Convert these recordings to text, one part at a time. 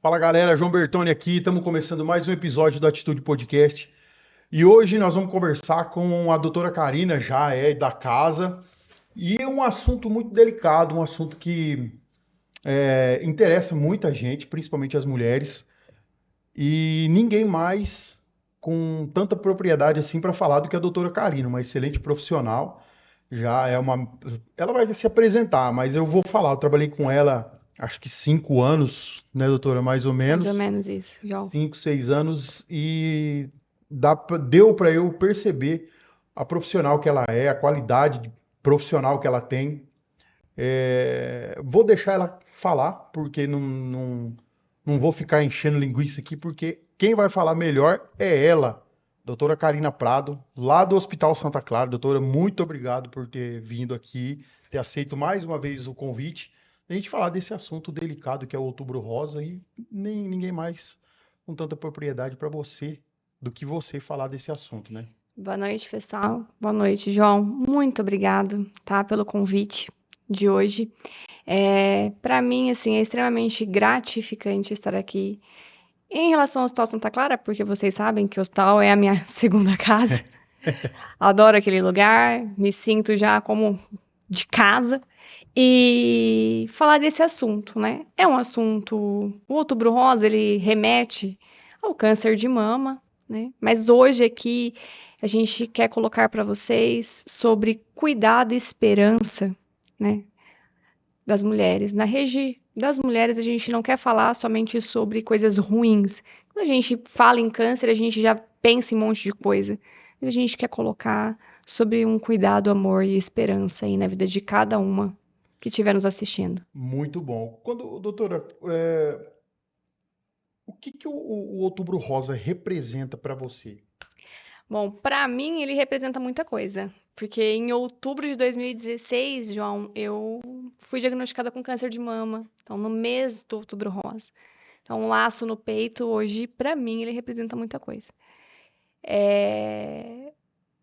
Fala galera, João Bertoni aqui, estamos começando mais um episódio do Atitude Podcast e hoje nós vamos conversar com a doutora Karina, já é da casa, e é um assunto muito delicado, um assunto que interessa muita gente, principalmente as mulheres, e ninguém mais com tanta propriedade assim para falar do que a doutora Karina, uma excelente profissional, já é uma. Ela vai se apresentar, mas eu vou falar, eu trabalhei com ela acho que 5 anos, né, doutora, mais ou Mais ou menos. menos isso, João. 5, 6 anos e deu para eu perceber a profissional que ela é, a qualidade profissional que ela tem. Vou deixar ela falar, porque não vou ficar enchendo linguiça aqui, porque quem vai falar melhor é ela, doutora Karina Prado, lá do Hospital Santa Clara. Doutora, muito obrigado por ter vindo aqui, ter aceito mais uma vez o convite, a gente falar desse assunto delicado que é o Outubro Rosa e nem ninguém mais com tanta propriedade para você do que você falar desse assunto, né? Boa noite, pessoal. Boa noite, João. Muito obrigado, tá, pelo convite de hoje. Para mim, assim, é extremamente gratificante estar aqui. Em relação ao Hospital Santa Clara, porque vocês sabem que o hospital é a minha segunda casa. Adoro aquele lugar, me sinto já como de casa. E falar desse assunto, né? É um assunto. O Outubro Rosa, ele remete ao câncer de mama, né? Mas hoje aqui a gente quer colocar para vocês sobre cuidado e esperança, né? Das mulheres. Na rede das mulheres, a gente não quer falar somente sobre coisas ruins. Quando a gente fala em câncer, a gente já pensa em um monte de coisa. Mas a gente quer colocar sobre um cuidado, amor e esperança aí na vida de cada uma que estiver nos assistindo. Muito bom. Quando, doutora, o que que o Outubro Rosa representa para você? Bom, para mim ele representa muita coisa, porque em outubro de 2016, João, eu fui diagnosticada com câncer de mama. Então, no mês do Outubro Rosa. Então, um laço no peito, hoje, para mim, ele representa muita coisa.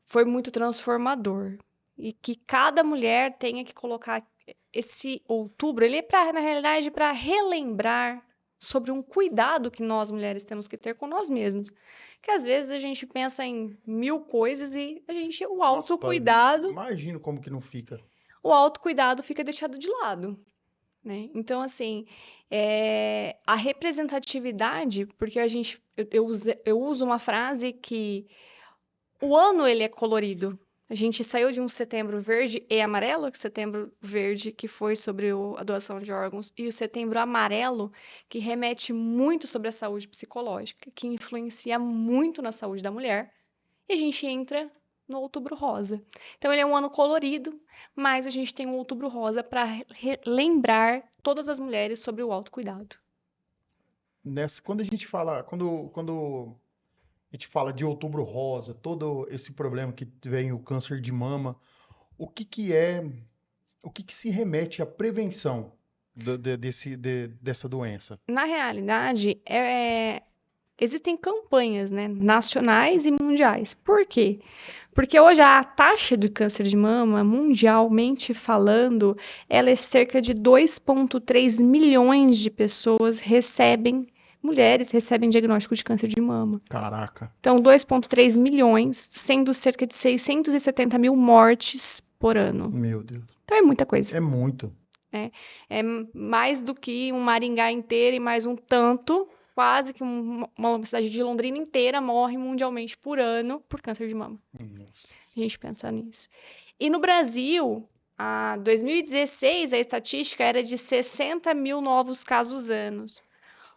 Foi muito transformador. E que cada mulher tenha que colocar esse outubro, ele é para, na realidade, para relembrar sobre um cuidado que nós mulheres temos que ter com nós mesmos. Que às vezes a gente pensa em mil coisas e o Nossa, autocuidado, imagino como que não fica. o autocuidado fica deixado de lado, né? Então, assim, a representatividade, porque eu uso uma frase que o ano ele é colorido. A gente saiu de um setembro verde e amarelo, que setembro verde que foi sobre a doação de órgãos, e o setembro amarelo, que remete muito sobre a saúde psicológica, que influencia muito na saúde da mulher. E a gente entra no outubro rosa. Então ele é um ano colorido, mas a gente tem um outubro rosa para lembrar todas as mulheres sobre o autocuidado. Quando a gente fala, quando a gente fala de Outubro Rosa, todo esse problema que vem o câncer de mama, o que que é, o que que se remete à prevenção dessa doença? Na realidade, existem campanhas, né, nacionais e mundiais. Por quê? Porque hoje a taxa do câncer de mama, mundialmente falando, ela é cerca de 2,3 milhões de pessoas mulheres recebem diagnóstico de câncer de mama. Caraca, Então, 2,3 milhões, sendo cerca de 670 mil mortes por ano. meu Deus, Então, é muita coisa, é muito. né? É mais do que um Maringá inteiro e mais um tanto, quase que uma cidade de Londrina inteira morre mundialmente por ano por câncer de mama. Nossa. A gente pensa nisso. E no Brasil, em 2016, a estatística era de 60 mil novos casos anos.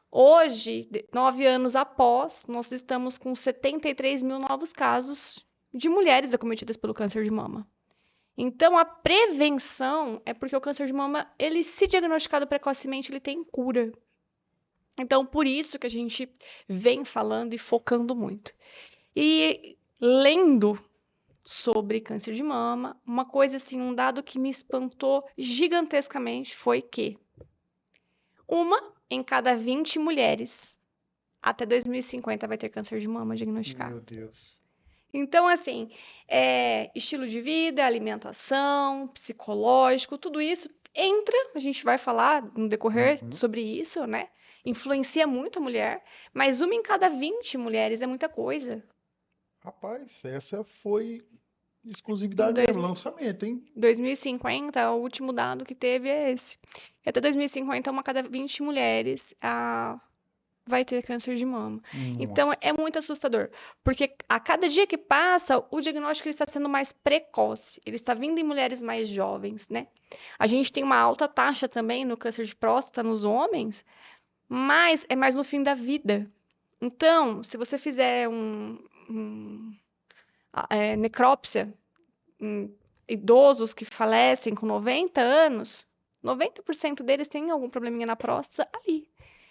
Hoje, 9 anos após, nós estamos com 73 mil novos casos de mulheres acometidas pelo câncer de mama. Então, a prevenção é porque o câncer de mama, ele se diagnosticado precocemente, ele tem cura. Então, por isso que a gente vem falando e focando muito. E lendo sobre câncer de mama, uma coisa assim, um dado que me espantou gigantescamente foi que uma em cada 20 mulheres até 2050 vai ter câncer de mama diagnosticado. Meu Deus. Então, assim, estilo de vida, alimentação, psicológico, tudo isso entra, a gente vai falar no decorrer Uhum. sobre isso, né? Influencia muito a mulher, mas uma em cada 20 mulheres é muita coisa. Rapaz, essa foi Em exclusividade dois, mesmo, lançamento, hein? 2050, o último dado que teve é esse. E até 2050, uma cada 20 mulheres vai ter câncer de mama. Então Nossa. é muito assustador, porque a cada dia que passa, o diagnóstico ele está sendo mais precoce, ele está vindo em mulheres mais jovens, né? A gente tem uma alta taxa também no câncer de próstata nos homens, mas é mais no fim da vida. Então, se você fizer necrópsia em idosos que falecem com 90 anos, 90% deles têm algum probleminha na próstata ali.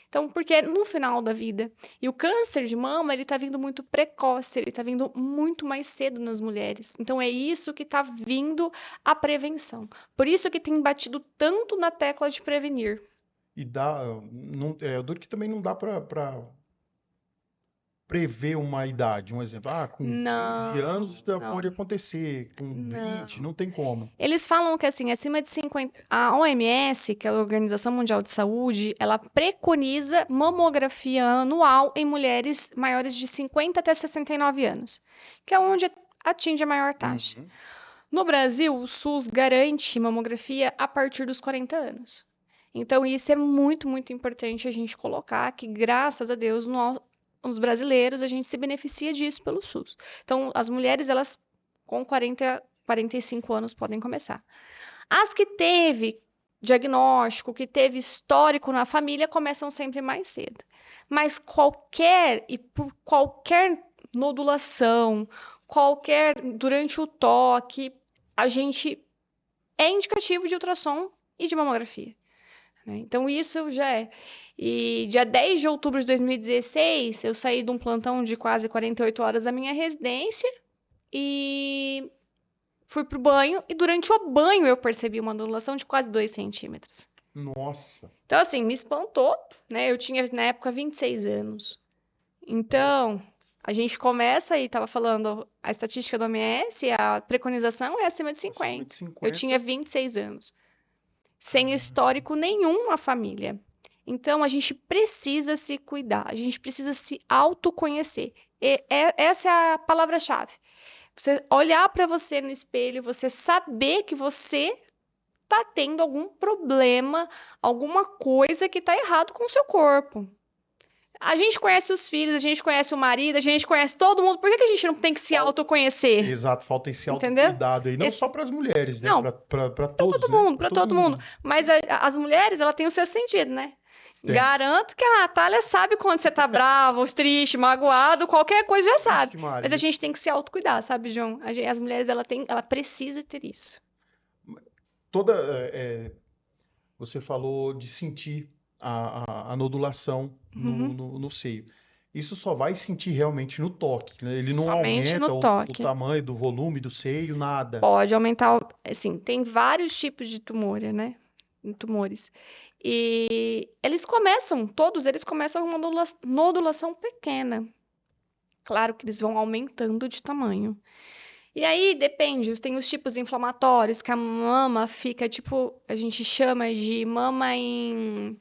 Então, porque é no final da vida. E o câncer de mama, ele tá vindo muito precoce, ele tá vindo muito mais cedo nas mulheres. Então, é isso que tá vindo a prevenção. Por isso que tem batido tanto na tecla de prevenir. E dá, não, é duro que também não dá para prever uma idade, um exemplo. Ah, com 15 anos Não, já não, pode acontecer, com 20 não. não tem como. Eles falam que assim, acima de 50, a OMS, que é a Organização Mundial de Saúde, ela preconiza mamografia anual em mulheres maiores de 50 até 69 anos, que é onde atinge a maior taxa. Uhum. No Brasil, o SUS garante mamografia a partir dos 40 anos. Então, isso é muito, muito importante a gente colocar que, graças a Deus, os brasileiros, a gente se beneficia disso pelo SUS. Então, as mulheres, elas com 40, 45 anos podem começar. As que teve diagnóstico, que teve histórico na família, começam sempre mais cedo. Mas por qualquer nodulação, durante o toque, a gente é indicativo de ultrassom e de mamografia, né? Então isso já é. E dia 10 de outubro de 2016, eu saí de um plantão de quase 48 horas da minha residência e fui pro banho, e durante o banho eu percebi uma ondulação de quase 2 centímetros. Nossa. Então, assim, me espantou, né? Eu tinha, na época, 26 anos. Então, a gente começa e estava falando, a estatística do OMS, a preconização é acima de Acima de 50. Eu 50. tinha 26 anos, sem Caramba. histórico nenhum na família. Então, a gente precisa se cuidar, a gente precisa se autoconhecer. Essa é a palavra-chave. Você olhar para você no espelho, você saber que você tá tendo algum problema, alguma coisa que tá errado com o seu corpo. A gente conhece os filhos, a gente conhece o marido, a gente conhece todo mundo. Por que a gente não tem que se Falta, autoconhecer? exato, falta esse Entendeu? autocuidado aí, não só Esse, para as mulheres, né? não, Para para todos, todo né? mundo, Para para todo todo mundo. mundo. Mas as mulheres, ela tem o seu sentido, né? Tem. Garanto que a Natália sabe quando você tá bravo, triste, magoado, qualquer coisa já sabe. Vixe Mas a Maria. gente tem que se autocuidar, sabe, João? As mulheres, ela precisa ter isso. Toda, você falou de sentir a nodulação Uhum. no seio. Isso só vai sentir realmente no toque, né? Ele não Somente no aumenta o toque. tamanho do volume do seio, nada. Pode aumentar, assim, tem vários tipos de tumores, né? Tumores. E todos eles começam com uma nodulação pequena. Claro que eles vão aumentando de tamanho. E aí depende, tem os tipos inflamatórios, que a mama fica tipo, a gente chama de mama em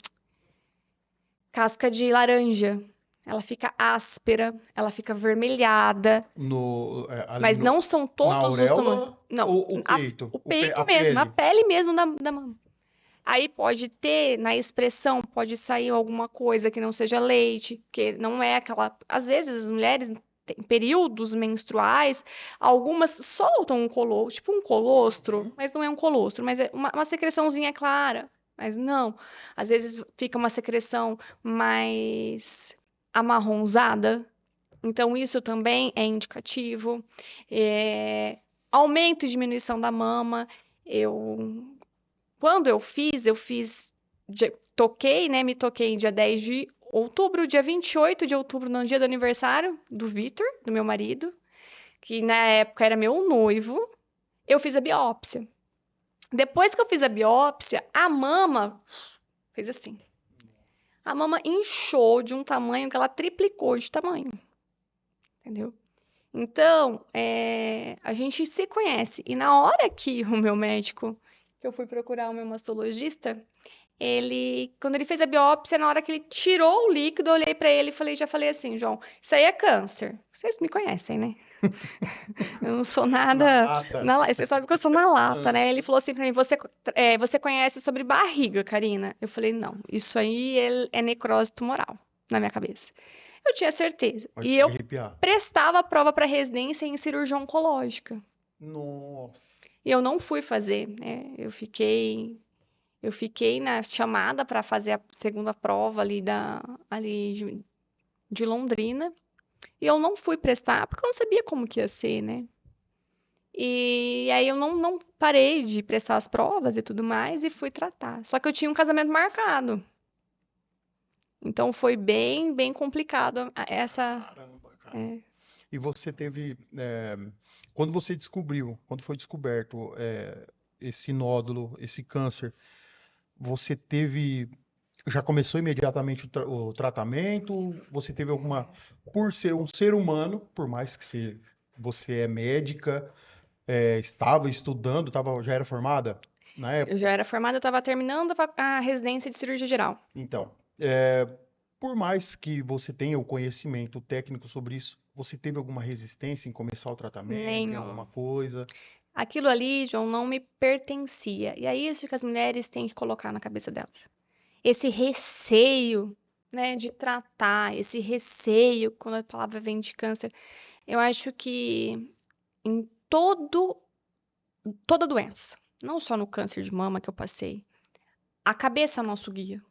casca de laranja. Ela fica áspera, ela fica avermelhada, Ali mas não são na todos os tumores. auréola Não, ou o peito? o peito A mesmo, a pele? pele mesmo da mama. Aí pode ter, na expressão, pode sair alguma coisa que não seja leite, porque não é aquela. Às vezes as mulheres têm períodos menstruais, algumas soltam um colostro, tipo um colostro, Uhum. mas não é um colostro, mas é uma secreçãozinha clara. Mas não, às vezes fica uma secreção mais amarronzada, então isso também é indicativo. É, aumento e diminuição da mama. Eu quando toquei, né? Me toquei dia 10 de outubro, dia 28 de outubro, no dia do aniversário do Vitor, do meu marido, que na época era meu noivo. Eu fiz a biópsia. Depois que eu fiz a biópsia, a mama fez assim. A mama inchou de um tamanho que ela triplicou de tamanho, entendeu? Então, a gente se conhece. E na hora que o meu médico que eu fui procurar o meu mastologista, quando ele fez a biópsia, na hora que ele tirou o líquido, eu olhei pra ele e já falei assim, João, isso aí é câncer. Vocês me conhecem, né? Eu não sou Na nada. lata. Você sabe que eu sou na lata, Ah, né? Ele falou assim pra mim: você conhece sobre barriga, Karina? Eu falei: não, isso aí é necrose tumoral na minha cabeça. Eu tinha certeza. Pode E chegar eu a arrepiar. prestava a prova para residência em cirurgia oncológica. Nossa. E eu não fui fazer, né? Eu fiquei na chamada para fazer a segunda prova de Londrina. E eu não fui prestar, porque eu não sabia como que ia ser, né? E aí eu não parei de prestar as provas e tudo mais e fui tratar. Só que eu tinha um casamento marcado. Então foi bem complicado essa. Caramba, cara. É, E você teve, quando você descobriu, quando foi descoberto, esse nódulo, esse câncer, você teve, já começou imediatamente o tratamento? Você teve alguma, por ser um ser humano, por mais que você é médica, estava estudando, já era formada na eu já época? era formada, eu estava terminando a residência de cirurgia geral. Então, por mais que você tenha o conhecimento técnico sobre isso, você teve alguma resistência em começar o tratamento, em alguma Nenhum. coisa? Aquilo ali, João, não me pertencia. E é isso que as mulheres têm que colocar na cabeça delas. Esse receio, né, de tratar, esse receio, quando a palavra vem de câncer, eu acho que em toda doença, não só no câncer de mama que eu passei, a cabeça é o nosso guia.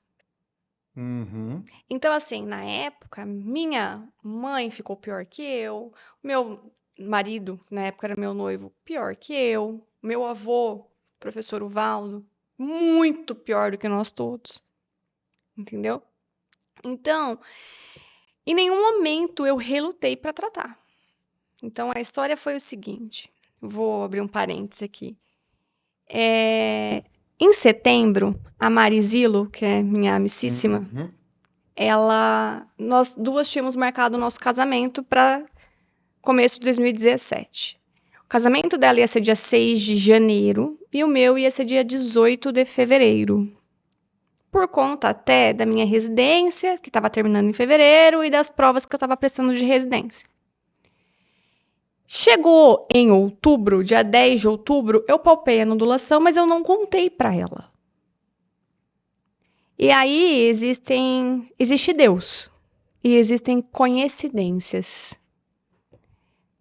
Uhum. Então, assim, na época, minha mãe ficou pior que eu, meu marido, na época era meu noivo, pior que eu, meu avô, professor Uvaldo, muito pior do que nós todos, entendeu? Então, em nenhum momento eu relutei para tratar. Então, a história foi o seguinte, vou abrir um parênteses aqui. Em setembro, a Marizilo, que é minha amicíssima, Uhum. nós duas tínhamos marcado o nosso casamento para começo de 2017. O casamento dela ia ser dia 6 de janeiro e o meu ia ser dia 18 de fevereiro. Por conta até da minha residência, que estava terminando em fevereiro, e das provas que eu estava prestando de residência. Chegou em outubro, dia 10 de outubro, eu palpei a nodulação, mas eu não contei para ela. E aí existe Deus e existem coincidências,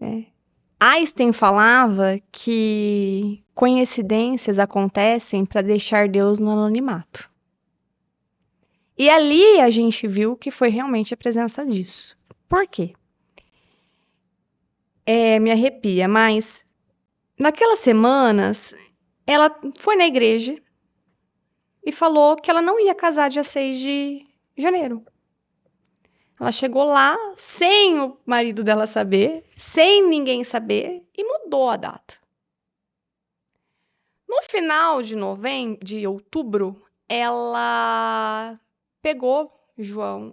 né? Einstein falava que coincidências acontecem para deixar Deus no anonimato. E ali a gente viu que foi realmente a presença disso. Por quê? Me arrepia, mas naquelas semanas ela foi na igreja e falou que ela não ia casar dia 6 de janeiro. Ela chegou lá sem o marido dela saber, sem ninguém saber, e mudou a data. No final de outubro, ela pegou João.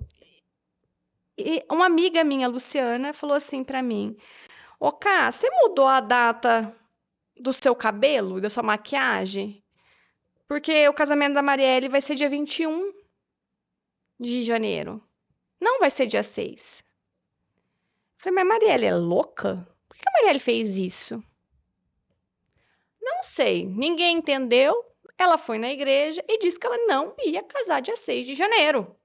E uma amiga minha, Luciana, falou assim pra mim: Ô, Ká, você mudou a data do seu cabelo, da sua maquiagem? Porque o casamento da Marielle vai ser dia 21 de janeiro. Não vai ser dia 6. Falei, mas Marielle é louca? Por que a Marielle fez isso? Não sei, ninguém entendeu. Ela foi na igreja e disse que ela não ia casar dia 6 de janeiro.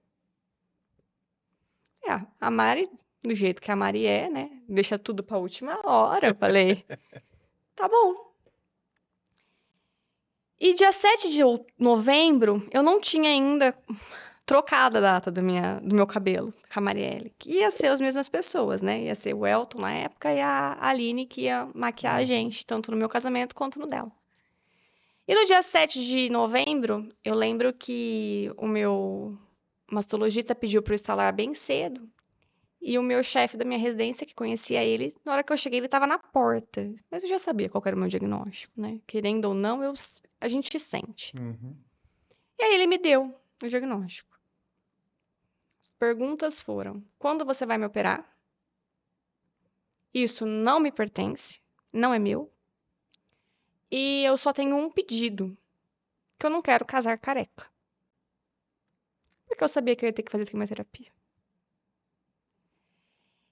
A Mari, do jeito que a Mari é, né? Deixa tudo pra última hora. Eu falei, tá bom. E dia 7 de novembro, eu não tinha ainda trocado a data do meu cabelo com a Marielle. Que ia ser as mesmas pessoas, né? Ia ser o Elton na época e a Aline que ia maquiar a Uhum. gente, tanto no meu casamento quanto no dela. E no dia 7 de novembro, eu lembro que o meu mastologista pediu para eu instalar bem cedo. E o meu chefe da minha residência, que conhecia ele, na hora que eu cheguei, ele estava na porta. Mas eu já sabia qual era o meu diagnóstico, né? Querendo ou não, a gente sente. Uhum. E aí ele me deu o diagnóstico. As perguntas foram: quando você vai me operar? Isso não me pertence, não é meu. E eu só tenho um pedido. que eu não quero casar careca. Porque eu sabia que eu ia ter que fazer quimioterapia.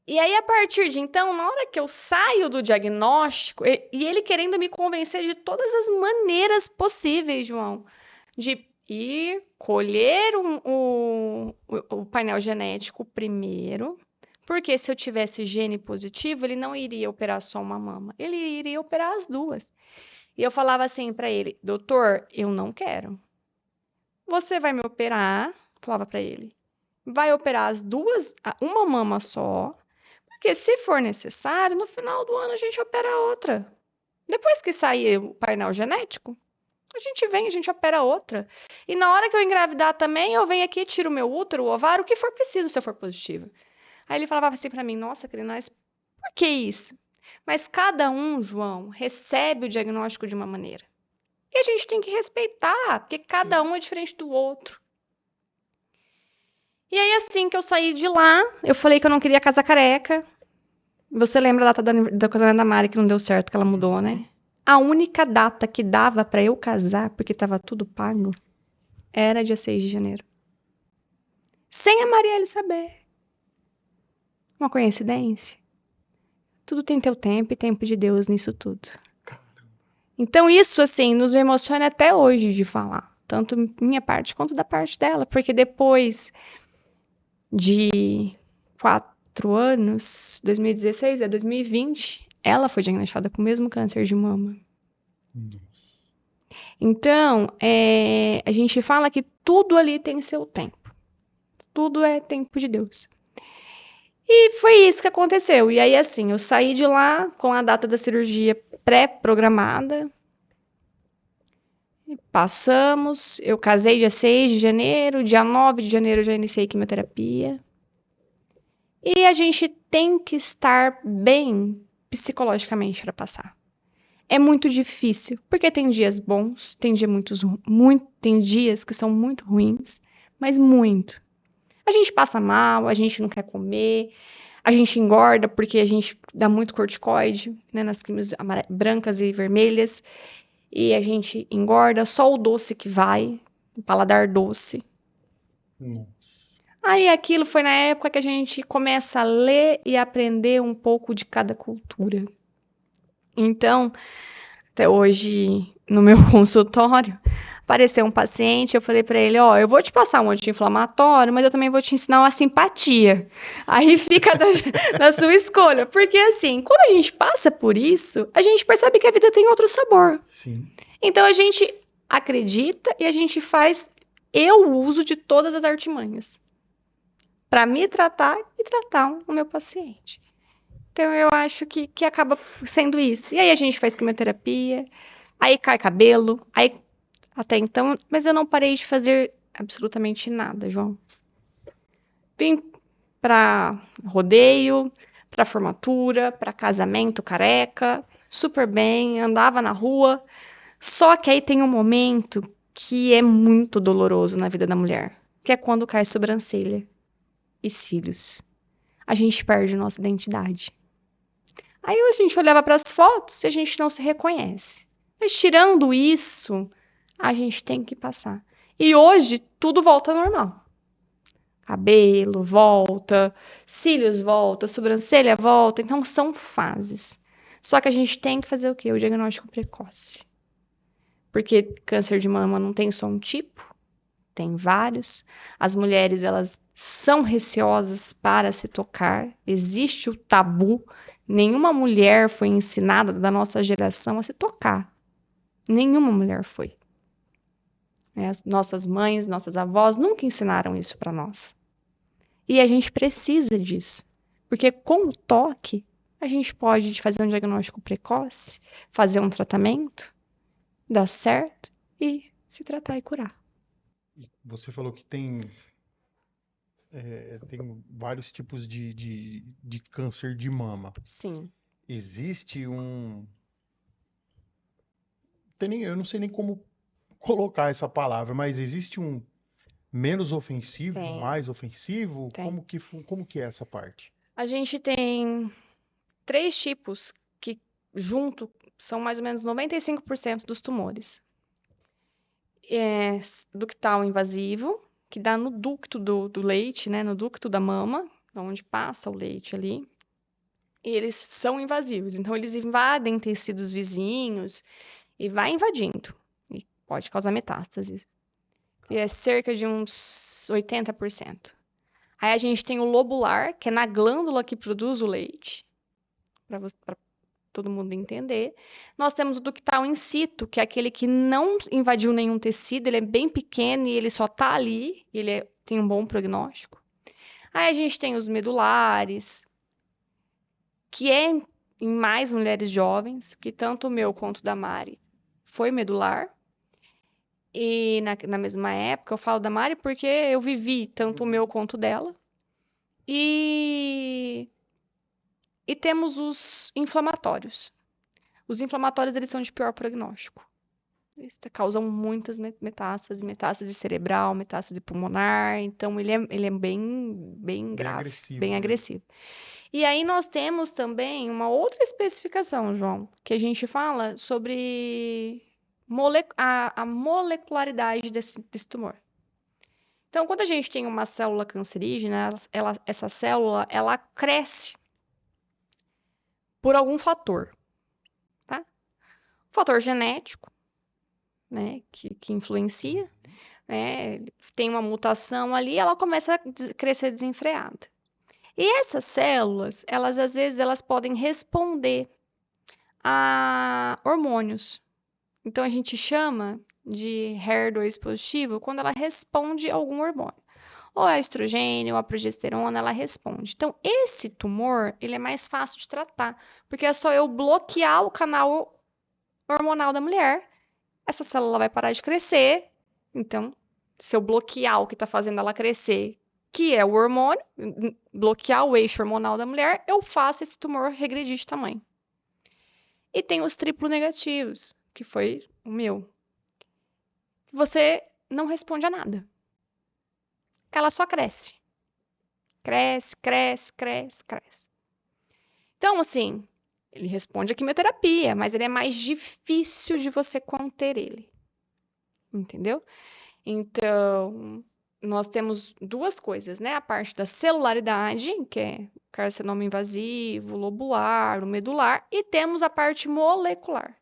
E aí, a partir de então, na hora que eu saio do diagnóstico, e ele querendo me convencer de todas as maneiras possíveis, João, de ir colher o painel genético primeiro, porque se eu tivesse gene positivo, ele não iria operar só uma mama, ele iria operar as duas. E eu falava assim para ele, doutor, eu não quero. Você vai me operar, falava para ele, vai operar as duas, uma mama só, porque se for necessário, no final do ano a gente opera a outra. Depois que sair o painel genético, a gente vem, a gente opera outra. E na hora que eu engravidar também, eu venho aqui, tiro o meu útero, o ovário, o que for preciso se eu for positiva. Aí ele falava assim pra mim, nossa, Cris, por que isso? Mas cada um, João, recebe o diagnóstico de uma maneira. E a gente tem que respeitar, porque cada um é diferente do outro. E aí, assim que eu saí de lá, eu falei que eu não queria casar careca. Você lembra a data do casamento da Mari que não deu certo, que ela mudou, né? A única data que dava pra eu casar, porque tava tudo pago, era dia 6 de janeiro. Sem a Marielle saber. Uma coincidência? Tudo tem teu tempo e tempo de Deus nisso tudo. Então isso, assim, nos emociona até hoje de falar. Tanto minha parte quanto da parte dela. Porque depois de 4 anos, 2016 a 2020, ela foi diagnosticada com o mesmo câncer de mama. Nossa. Então, a gente fala que tudo ali tem seu tempo. Tudo é tempo de Deus. E foi isso que aconteceu. E aí, assim, eu saí de lá com a data da cirurgia pré-programada. Passamos, eu casei dia 6 de janeiro, dia 9 de janeiro eu já iniciei quimioterapia. E a gente tem que estar bem psicologicamente para passar. É muito difícil, porque tem dias bons, tem dias que são muito ruins, mas muito. A gente passa mal, a gente não quer comer, a gente engorda porque a gente dá muito corticoide, né, nas quimios brancas e vermelhas, e a gente engorda, só o doce que vai, o paladar doce. Nossa. Aí aquilo foi na época que a gente começa a ler e aprender um pouco de cada cultura. Então, até hoje, no meu consultório, apareceu um paciente, eu falei para ele, ó, eu vou te passar um anti-inflamatório, mas eu também vou te ensinar uma simpatia. Aí fica da sua escolha, porque assim, quando a gente passa por isso, a gente percebe que a vida tem outro sabor. Sim. Então a gente acredita e a gente faz eu uso de todas as artimanhas para me tratar e tratar o meu paciente. Então eu acho que acaba sendo isso. E aí a gente faz quimioterapia, aí cai cabelo, aí até então, mas eu não parei de fazer absolutamente nada, João. Vim para rodeio, para formatura, para casamento careca, super bem, andava na rua. Só que aí tem um momento que é muito doloroso na vida da mulher, que é quando cai sobrancelha e cílios. A gente perde nossa identidade. Aí a gente olhava para as fotos e a gente não se reconhece. Mas tirando isso, a gente tem que passar. E hoje tudo volta ao normal. Cabelo volta, cílios volta, sobrancelha volta. Então são fases. Só que a gente tem que fazer o quê? O diagnóstico precoce. Porque câncer de mama não tem só um tipo, tem vários. As mulheres, elas são receosas para se tocar. Existe o tabu. Nenhuma mulher foi ensinada da nossa geração a se tocar. Nenhuma mulher foi. As nossas mães, nossas avós nunca ensinaram isso para nós. E a gente precisa disso. Porque com o toque, a gente pode fazer um diagnóstico precoce, fazer um tratamento, dar certo e se tratar e curar. Você falou que tem vários tipos de câncer de mama. Sim. Existe um. Eu não sei nem como colocar essa palavra, mas existe um menos ofensivo, Tem. mais ofensivo? Tem. Como que é essa parte? A gente tem 3 tipos que, junto, são mais ou menos 95% dos tumores. ductal invasivo, que dá no ducto do leite, né? No ducto da mama, onde passa o leite ali. E eles são invasivos, então eles invadem tecidos vizinhos e vai invadindo. E pode causar metástase. E é cerca de uns 80%. Aí a gente tem o lobular, que é na glândula que produz o leite, para todo mundo entender. Nós temos o ductal in situ, que é aquele que não invadiu nenhum tecido, ele é bem pequeno e ele só está ali, tem um bom prognóstico. Aí a gente tem os medulares, que é em mais mulheres jovens, que tanto o meu quanto o da Mari foi medular. E na mesma época, eu falo da Mari porque eu vivi tanto o meu quanto o dela. E temos os inflamatórios. Os inflamatórios, eles são de pior prognóstico. Eles causam muitas metástase cerebral, metástase pulmonar, então ele é bem Bem grave, agressivo, bem né? agressivo. E aí nós temos também uma outra especificação, João, que a gente fala sobre a molecularidade desse tumor. Então, quando a gente tem uma célula cancerígena, essa célula, ela cresce por algum fator, tá? Fator genético, né, que influencia, né, tem uma mutação ali, ela começa a crescer desenfreada. E essas células, elas às vezes elas podem responder a hormônios. Então a gente chama de HER2 positivo quando ela responde a algum hormônio. Ou a estrogênio, ou a progesterona, ela responde. Então, esse tumor, ele é mais fácil de tratar, porque é só eu bloquear o canal hormonal da mulher, essa célula vai parar de crescer. Então, se eu bloquear o que está fazendo ela crescer, que é o hormônio, bloquear o eixo hormonal da mulher, eu faço esse tumor regredir de tamanho. E tem os triplo negativos, que foi o meu. Você não responde a nada. Ela só cresce. Cresce, cresce, cresce, cresce. Então, assim, ele responde a quimioterapia, mas ele é mais difícil de você conter ele. Entendeu? Então, nós temos duas coisas, né? A parte da celularidade, que é carcinoma invasivo, lobular, o medular, e temos a parte molecular.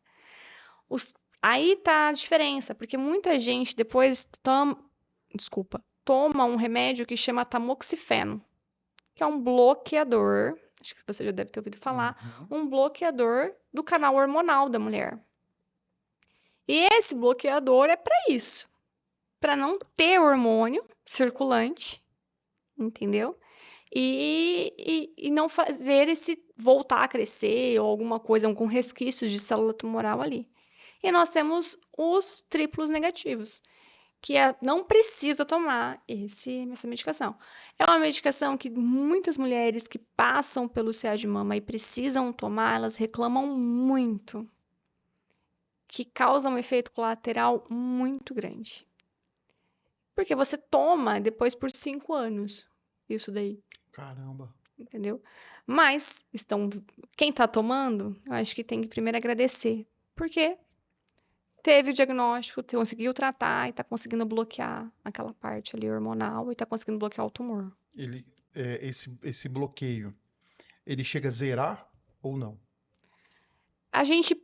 Aí tá a diferença, porque muita gente depois toma um remédio que chama tamoxifeno, que é um bloqueador, acho que você já deve ter ouvido falar, um bloqueador do canal hormonal da mulher. E esse bloqueador é para isso, para não ter hormônio circulante, entendeu? E não fazer esse voltar a crescer ou alguma coisa com resquícios de célula tumoral ali. E nós temos os triplos negativos, que não precisa tomar essa medicação. É uma medicação que muitas mulheres que passam pelo CA de mama e precisam tomar, elas reclamam muito, que causa um efeito colateral muito grande. Porque você toma depois por 5 anos, isso daí. Caramba. Entendeu? Mas quem tá tomando, eu acho que tem que primeiro agradecer, porque teve o diagnóstico, conseguiu tratar e tá conseguindo bloquear aquela parte ali hormonal e tá conseguindo bloquear o tumor. Esse bloqueio, ele chega a zerar ou não? A gente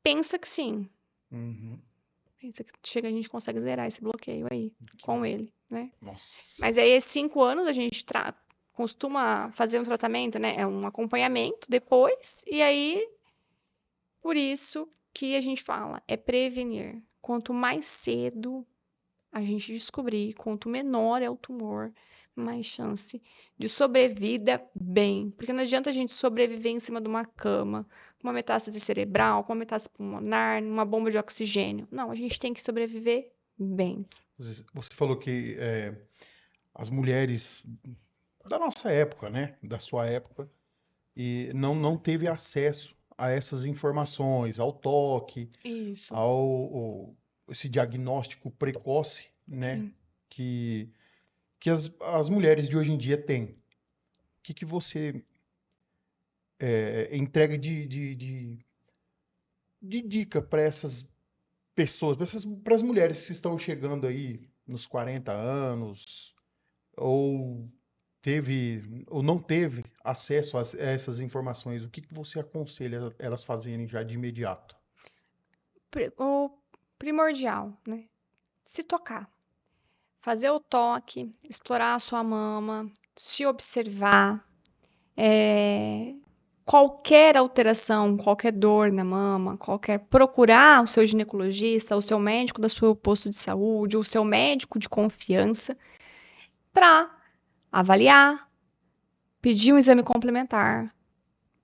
pensa que sim. Uhum. Pensa que a gente consegue zerar esse bloqueio aí com ele, né? Nossa. Mas aí, esses 5 anos, a gente costuma fazer um tratamento, né? É um acompanhamento depois, e aí, por isso que a gente fala, é prevenir. Quanto mais cedo a gente descobrir, quanto menor é o tumor, mais chance de sobrevida bem. Porque não adianta a gente sobreviver em cima de uma cama, com uma metástase cerebral, com uma metástase pulmonar, numa bomba de oxigênio. Não, a gente tem que sobreviver bem. Você falou que as mulheres da nossa época, né? Da sua época, e não teve acesso a essas informações, ao toque, Isso. esse diagnóstico precoce, né? Sim. Que as mulheres de hoje em dia têm. O que você entrega de dica para essas pessoas, para as mulheres que estão chegando aí nos 40 anos, ou ou não teve acesso a essas informações, o que que você aconselha elas fazerem já de imediato? O primordial, né? Se tocar. Fazer o toque, explorar a sua mama, se observar. é, Qualquer alteração, qualquer dor na mama, procurar o seu ginecologista, o seu médico da sua posto de saúde, o seu médico de confiança para avaliar, pedir um exame complementar.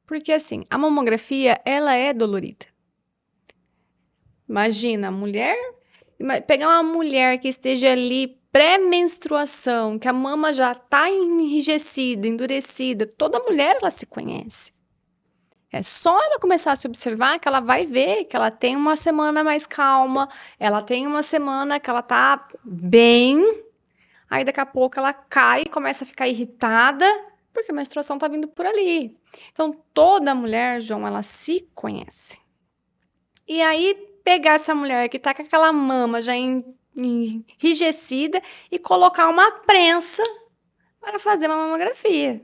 Porque assim, a mamografia, ela é dolorida. Imagina, pegar uma mulher que esteja ali pré-menstruação, que a mama já está enrijecida, endurecida, toda mulher ela se conhece. É só ela começar a se observar que ela vai ver que ela tem uma semana mais calma, ela tem uma semana que ela tá bem, aí daqui a pouco ela cai e começa a ficar irritada, porque a menstruação tá vindo por ali. Então, toda mulher, João, ela se conhece. E aí, pegar essa mulher que tá com aquela mama já enrijecida e colocar uma prensa para fazer uma mamografia.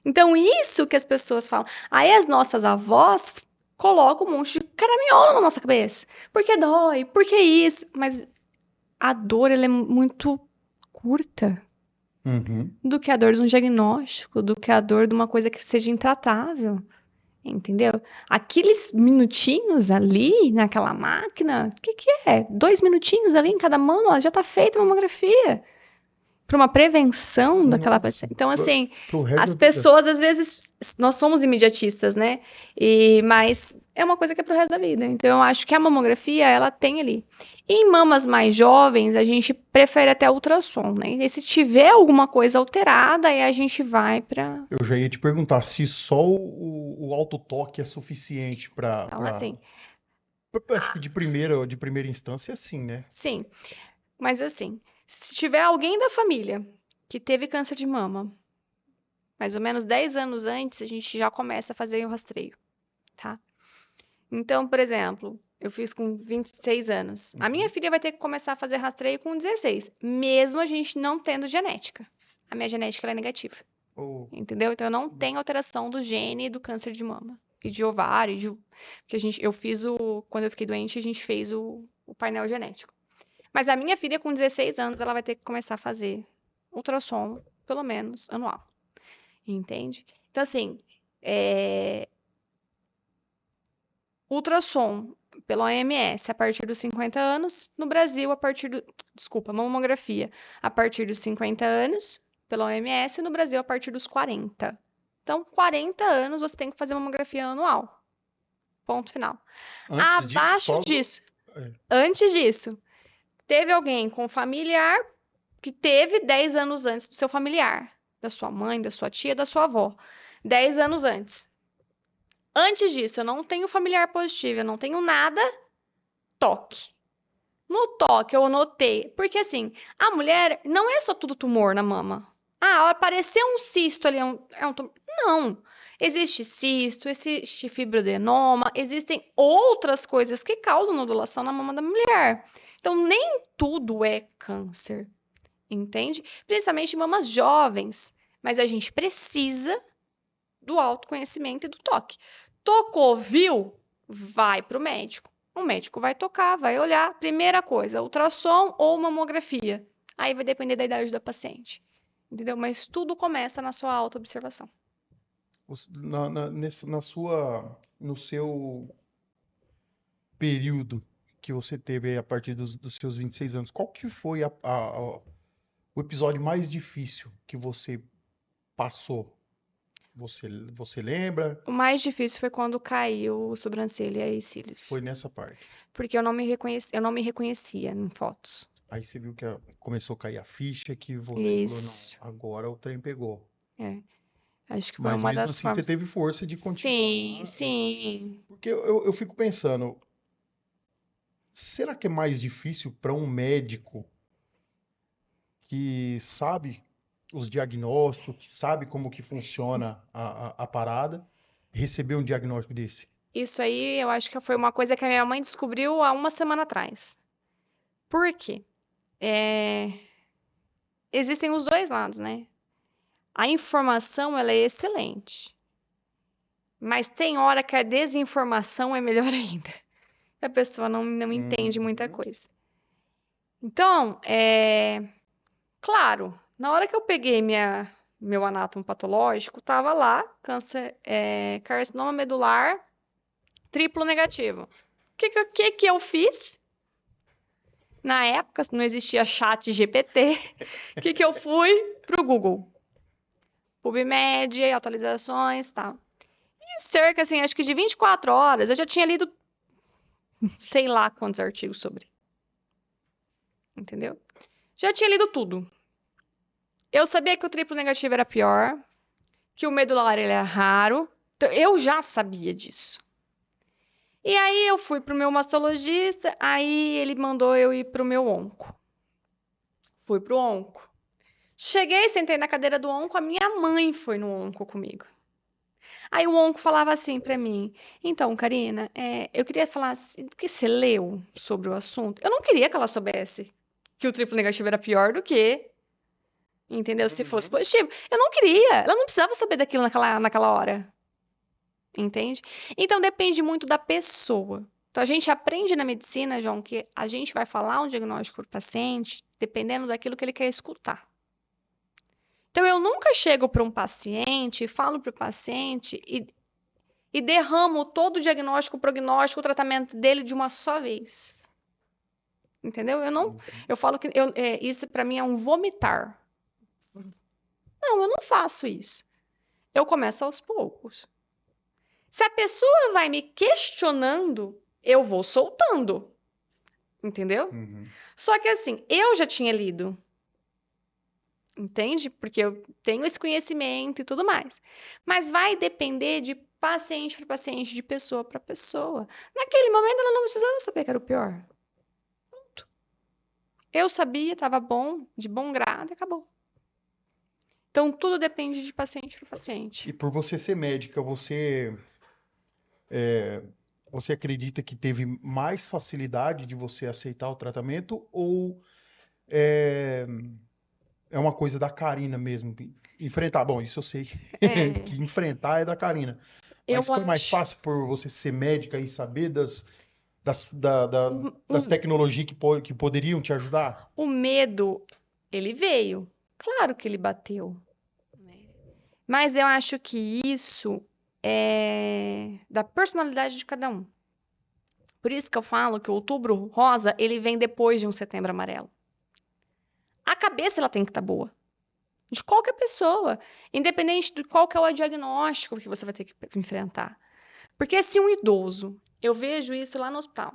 Então, isso que as pessoas falam. Aí as nossas avós colocam um monte de caraminhola na nossa cabeça. Porque dói, porque isso. Mas a dor, ela é muito curta Uhum. do que a dor de um diagnóstico, do que a dor de uma coisa que seja intratável. Entendeu? Aqueles minutinhos ali naquela máquina, o que que é? 2 minutinhos ali em cada mão, ó, já tá feita a mamografia. Para uma prevenção daquela Nossa, paciente. Então, assim, pro resto as da vida. pessoas, às vezes, nós somos imediatistas, né? Mas é uma coisa que é pro resto da vida. Então, eu acho que a mamografia, ela tem ali. Em mamas mais jovens, a gente prefere até ultrassom, né? E se tiver alguma coisa alterada, aí a gente vai para. Eu já ia te perguntar se só o autotoque é suficiente Então, assim, acho que de primeira instância, sim, né? sim. Mas, assim, se tiver alguém da família que teve câncer de mama, mais ou menos 10 anos antes, a gente já começa a fazer o rastreio, tá? Então, por exemplo, eu fiz com 26 anos. A minha Uhum. filha vai ter que começar a fazer rastreio com 16, mesmo a gente não tendo genética. A minha genética ela é negativa, Ou- entendeu? Então eu não tenho alteração do gene do câncer de mama e de ovário, porque eu fiz quando eu fiquei doente, a gente fez o painel genético. Mas a minha filha com 16 anos, ela vai ter que começar a fazer ultrassom, pelo menos anual, entende? Então assim, é, ultrassom pela OMS a partir dos 50 anos, no Brasil desculpa, mamografia a partir dos 50 anos pela OMS, no Brasil a partir dos 40. Então, 40 anos você tem que fazer mamografia anual. Ponto final. Antes disso, Abaixo só. disso, É. antes disso, teve alguém com familiar que teve 10 anos antes do seu familiar, da sua mãe, da sua tia, da sua avó. 10 anos antes. Antes disso, eu não tenho familiar positivo, eu não tenho nada, toque. No toque, eu notei. Porque assim, a mulher não é só tudo tumor na mama. Ah, apareceu um cisto ali, é um tumor. Não. Existe cisto, existe fibroadenoma, existem outras coisas que causam nodulação na mama da mulher. Então, nem tudo é câncer, entende? Principalmente em mamas jovens. Mas a gente precisa do autoconhecimento e do toque. Tocou, viu? Vai para o médico. O médico vai tocar, vai olhar. Primeira coisa, ultrassom ou mamografia. Aí vai depender da idade da paciente. Entendeu? Mas tudo começa na sua auto-observação. No seu período que você teve aí a partir dos seus 26 anos, qual que foi o episódio mais difícil que você passou? Você lembra? O mais difícil foi quando caiu sobrancelha e Foi cílios. nessa parte. Porque eu não me reconhecia em fotos. Aí você viu que começou a cair a ficha que você falou, não, Isso. agora o trem pegou. É. Acho que foi Mas uma mesmo das assim você formas. teve força de Sim, continuar. sim. Porque eu fico pensando, será que é mais difícil para um médico que sabe os diagnósticos, que sabe como que funciona a parada, receber um diagnóstico desse? Isso aí eu acho que foi uma coisa que a minha mãe descobriu há uma semana atrás. Por quê? É, existem os dois lados, né? A informação, ela é excelente, mas tem hora que a desinformação é melhor ainda. A pessoa não entende muita Uhum. coisa. Então, claro, na hora que eu peguei meu anátomo patológico, tava lá, câncer, carcinoma medular, triplo negativo. O que eu fiz? Na época, não existia chat GPT. O que eu fui pro Google? PubMed, atualizações, tal. E cerca, assim, acho que de 24 horas, eu já tinha lido sei lá quantos artigos sobre. Entendeu? Já tinha lido tudo. Eu sabia que o triplo negativo era pior, que o medular ele é raro. Então, eu já sabia disso. E aí eu fui pro meu mastologista, aí ele mandou eu ir pro meu onco. Fui pro onco. Cheguei, sentei na cadeira do onco, a minha mãe foi no onco comigo. Aí o onco falava assim pra mim: Então, Karina, eu queria falar assim, que você leu sobre o assunto. Eu não queria que ela soubesse que o triplo negativo era pior do que, entendeu? Se fosse Uhum. positivo. Eu não queria. Ela não precisava saber daquilo naquela hora. Entende? Então depende muito da pessoa. Então a gente aprende na medicina, João, que a gente vai falar um diagnóstico para o paciente dependendo daquilo que ele quer escutar. Então eu nunca chego para um paciente e falo para o paciente e derramo todo o diagnóstico, o prognóstico, o tratamento dele de uma só vez. Entendeu? Eu não, Uhum. eu falo que isso para mim é um vomitar. Não, eu não faço isso. Eu começo aos poucos. Se a pessoa vai me questionando, eu vou soltando. Entendeu? Uhum. Só que assim, eu já tinha lido, entende? Porque eu tenho esse conhecimento e tudo mais. Mas vai depender de paciente para paciente, de pessoa para pessoa. Naquele momento ela não precisava saber que era o pior. Eu sabia, estava bom, de bom grado e acabou. Então tudo depende de paciente para paciente. E por você ser médica, você acredita que teve mais facilidade de você aceitar o tratamento ou é, é uma coisa da Karina mesmo? Enfrentar, bom, isso eu sei É, que enfrentar é da Karina. Mas eu foi mais acho. fácil por você ser médica e saber Um, das um, tecnologias que poderiam te ajudar? o medo, ele veio. Claro que ele bateu. Mas eu acho que isso é da personalidade de cada um. Por isso que eu falo que o outubro rosa, ele vem depois de um setembro amarelo. A cabeça ela tem que estar boa. De qualquer pessoa, independente de qual que é o diagnóstico que você vai ter que enfrentar. Porque se um idoso, eu vejo isso lá no hospital.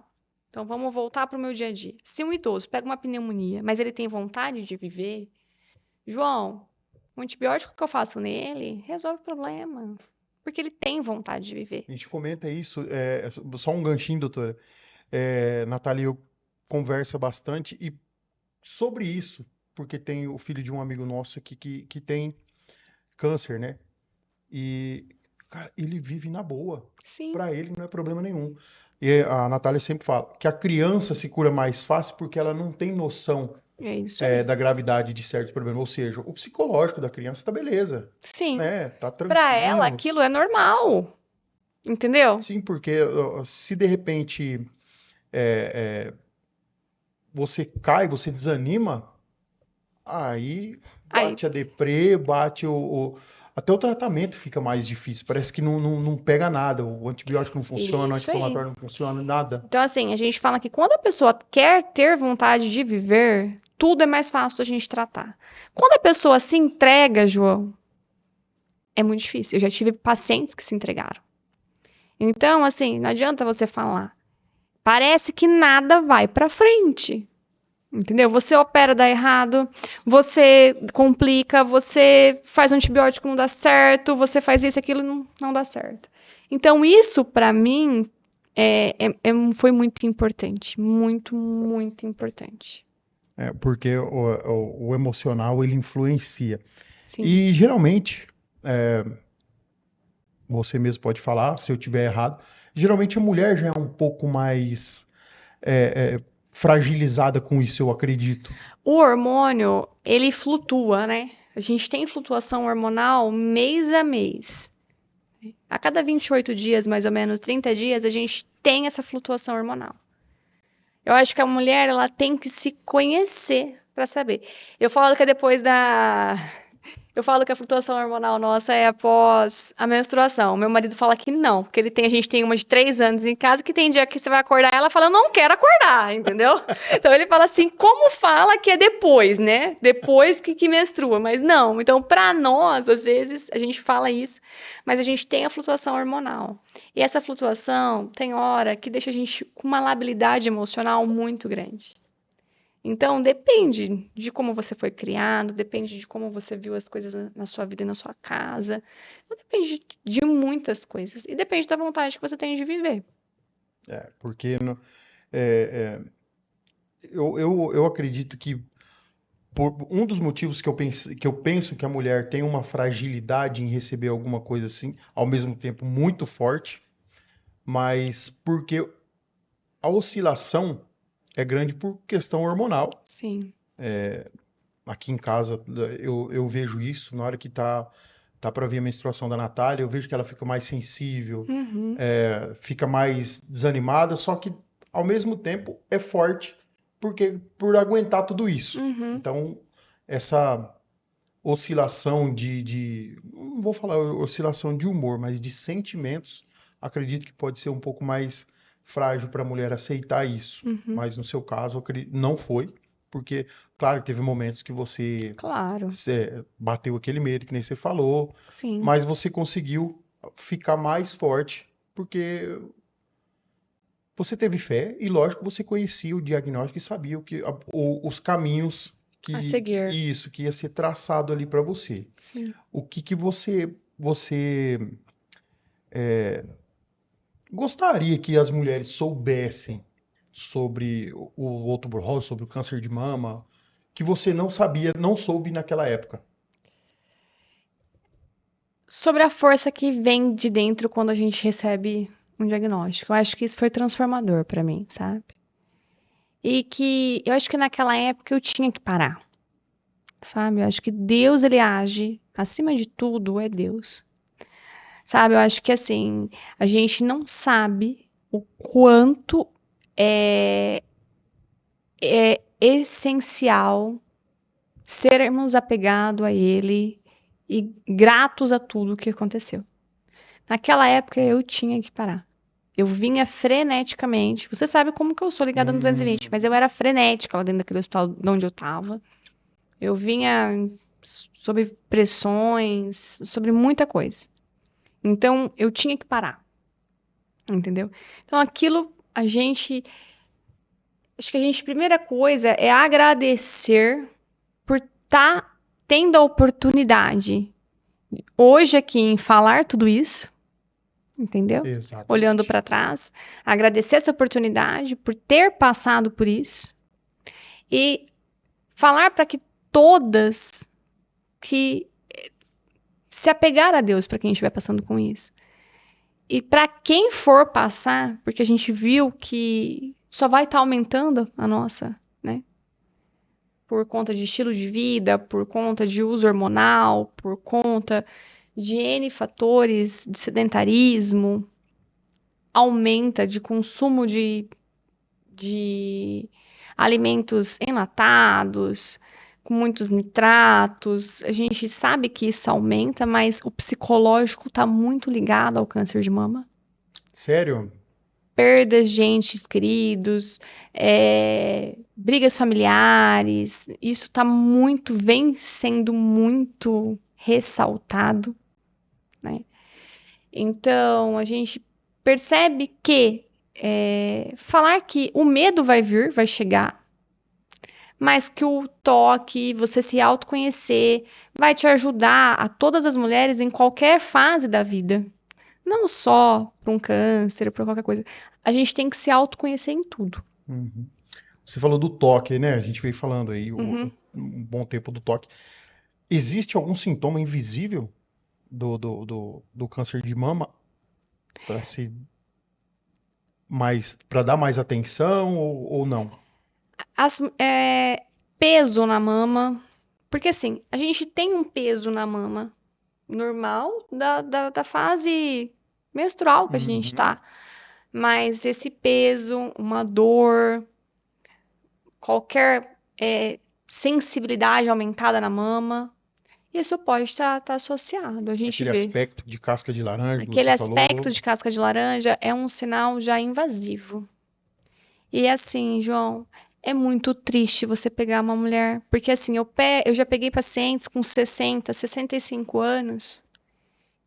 Então vamos voltar para o meu dia a dia. Se um idoso pega uma pneumonia, mas ele tem vontade de viver, João, o antibiótico que eu faço nele resolve o problema. Porque ele tem vontade de viver. A gente comenta isso, só um ganchinho, doutora. Natália e eu conversa bastante e sobre isso, porque tem o filho de um amigo nosso aqui que tem câncer, né? E, cara, ele vive na boa. Sim, Pra ele não é problema nenhum. E a Natália sempre fala que a criança se cura mais fácil porque ela não tem noção, é isso aí. da gravidade de certos problemas. Ou seja, o psicológico da criança tá beleza, Sim, né? Tá para ela tranquilo. aquilo é normal, entendeu? Sim, porque se de repente é, você cai, você desanima, aí Aí, bate a deprê, bate até o tratamento fica mais difícil. Parece que não pega nada. O antibiótico não funciona, o isso aí. anti-inflamatório não funciona, nada. Então, assim, a gente fala que quando a pessoa quer ter vontade de viver, tudo é mais fácil da gente tratar. Quando a pessoa se entrega, João, é muito difícil. Eu já tive pacientes que se entregaram. Então, assim, não adianta você falar. Parece que nada vai pra frente. Entendeu? Você opera, dá errado, você complica, você faz um antibiótico, não dá certo, você faz isso, aquilo, não dá certo. Então, isso, para mim, foi muito importante. Muito, muito importante. Porque o emocional ele influencia. Sim. E geralmente você mesmo pode falar se eu tiver errado. Geralmente a mulher já é um pouco mais fragilizada com isso, eu acredito. O hormônio, ele flutua, né? A gente tem flutuação hormonal mês a mês. A cada 28 dias, mais ou menos 30 dias, a gente tem essa flutuação hormonal. Eu acho que a mulher, ela tem que se conhecer para saber. Eu falo que é depois da Eu falo que a flutuação hormonal nossa é após a menstruação. Meu marido fala que não, porque a gente tem uma de 3 anos em casa que tem dia que você vai acordar ela fala, eu não quero acordar, entendeu? Então ele fala assim, como fala que é depois, né? Depois que menstrua, mas não. Então, para nós, às vezes, a gente fala isso, mas a gente tem a flutuação hormonal. E essa flutuação tem hora que deixa a gente com uma labilidade emocional muito grande. Então, depende de como você foi criado, depende de como você viu as coisas na sua vida e na sua casa. Então, depende de muitas coisas. E depende da vontade que você tem de viver. Porque é, eu acredito que um dos motivos que eu penso que a mulher tem uma fragilidade em receber alguma coisa assim, ao mesmo tempo muito forte, mas porque a oscilação é grande por questão hormonal. Sim. Aqui em casa eu vejo isso na hora que tá para vir a menstruação da Natália, eu vejo que ela fica mais sensível, Uhum. fica mais desanimada, só que ao mesmo tempo é forte porque por aguentar tudo isso. Uhum. Então, essa oscilação não vou falar oscilação de humor, mas de sentimentos, acredito que pode ser um pouco mais frágil para a mulher aceitar isso. Uhum. Mas no seu caso, não foi, porque, claro, que teve momentos que Claro. você bateu aquele medo, que nem você falou, Sim. mas você conseguiu ficar mais forte, porque você teve fé e, lógico, você conhecia o diagnóstico e sabia os caminhos A que seguir. isso que ia ser traçado ali para você. Sim. O que que você gostaria que as mulheres soubessem sobre o outubro rosa, sobre o câncer de mama, que você não sabia, não soube naquela época? Sobre a força que vem de dentro quando a gente recebe um diagnóstico. Eu acho que isso foi transformador para mim, sabe? E que eu acho que naquela época eu tinha que parar, sabe? Eu acho que Deus, ele age, acima de tudo, é Deus. Sabe? Eu acho que assim, a gente não sabe o quanto é, é essencial sermos apegados a Ele e gratos a tudo que aconteceu. Naquela época eu tinha que parar. Eu vinha freneticamente. Você sabe como que eu sou ligada no 220, mas eu Hum, era frenética lá dentro daquele hospital de onde eu estava. Eu vinha sobre pressões, sobre muita coisa. Então, eu tinha que parar, entendeu? Então, aquilo, acho que a gente, primeira coisa é agradecer por estar tendo a oportunidade hoje aqui em falar tudo isso, entendeu? Olhando exatamente. para trás, agradecer essa oportunidade por ter passado por isso e falar para que todas que se apegar a Deus para quem estiver passando com isso. E para quem for passar, porque a gente viu que só vai estar aumentando a nossa, né? Por conta de estilo de vida, por conta de uso hormonal, por conta de N fatores de sedentarismo, aumenta de consumo de alimentos enlatados, com muitos nitratos. A gente sabe que isso aumenta, mas o psicológico está muito ligado ao câncer de mama. Sério? Perdas de entes queridos, brigas familiares, isso tá muito, vem sendo muito ressaltado, né? Então, a gente percebe que falar que o medo vai vir, vai chegar, mas que o toque, você se autoconhecer, vai te ajudar a todas as mulheres em qualquer fase da vida. Não só para um câncer, para qualquer coisa. A gente tem que se autoconhecer em tudo. Uhum. Você falou do toque, né? A gente veio falando aí Uhum. um bom tempo do toque. Existe algum sintoma invisível do câncer de mama para se para dar mais atenção ou não? As- é, Peso na mama, porque assim, a gente tem um peso na mama normal da fase menstrual que a gente Uhum. tá. Mas esse peso, uma dor, qualquer sensibilidade aumentada na mama, isso pode estar associado. A gente Aquele vê. aspecto de casca de laranja que Aquele você aspecto falou. de casca de laranja é um sinal já invasivo. E assim, João, é muito triste você pegar uma mulher, porque assim, eu já peguei pacientes com 60, 65 anos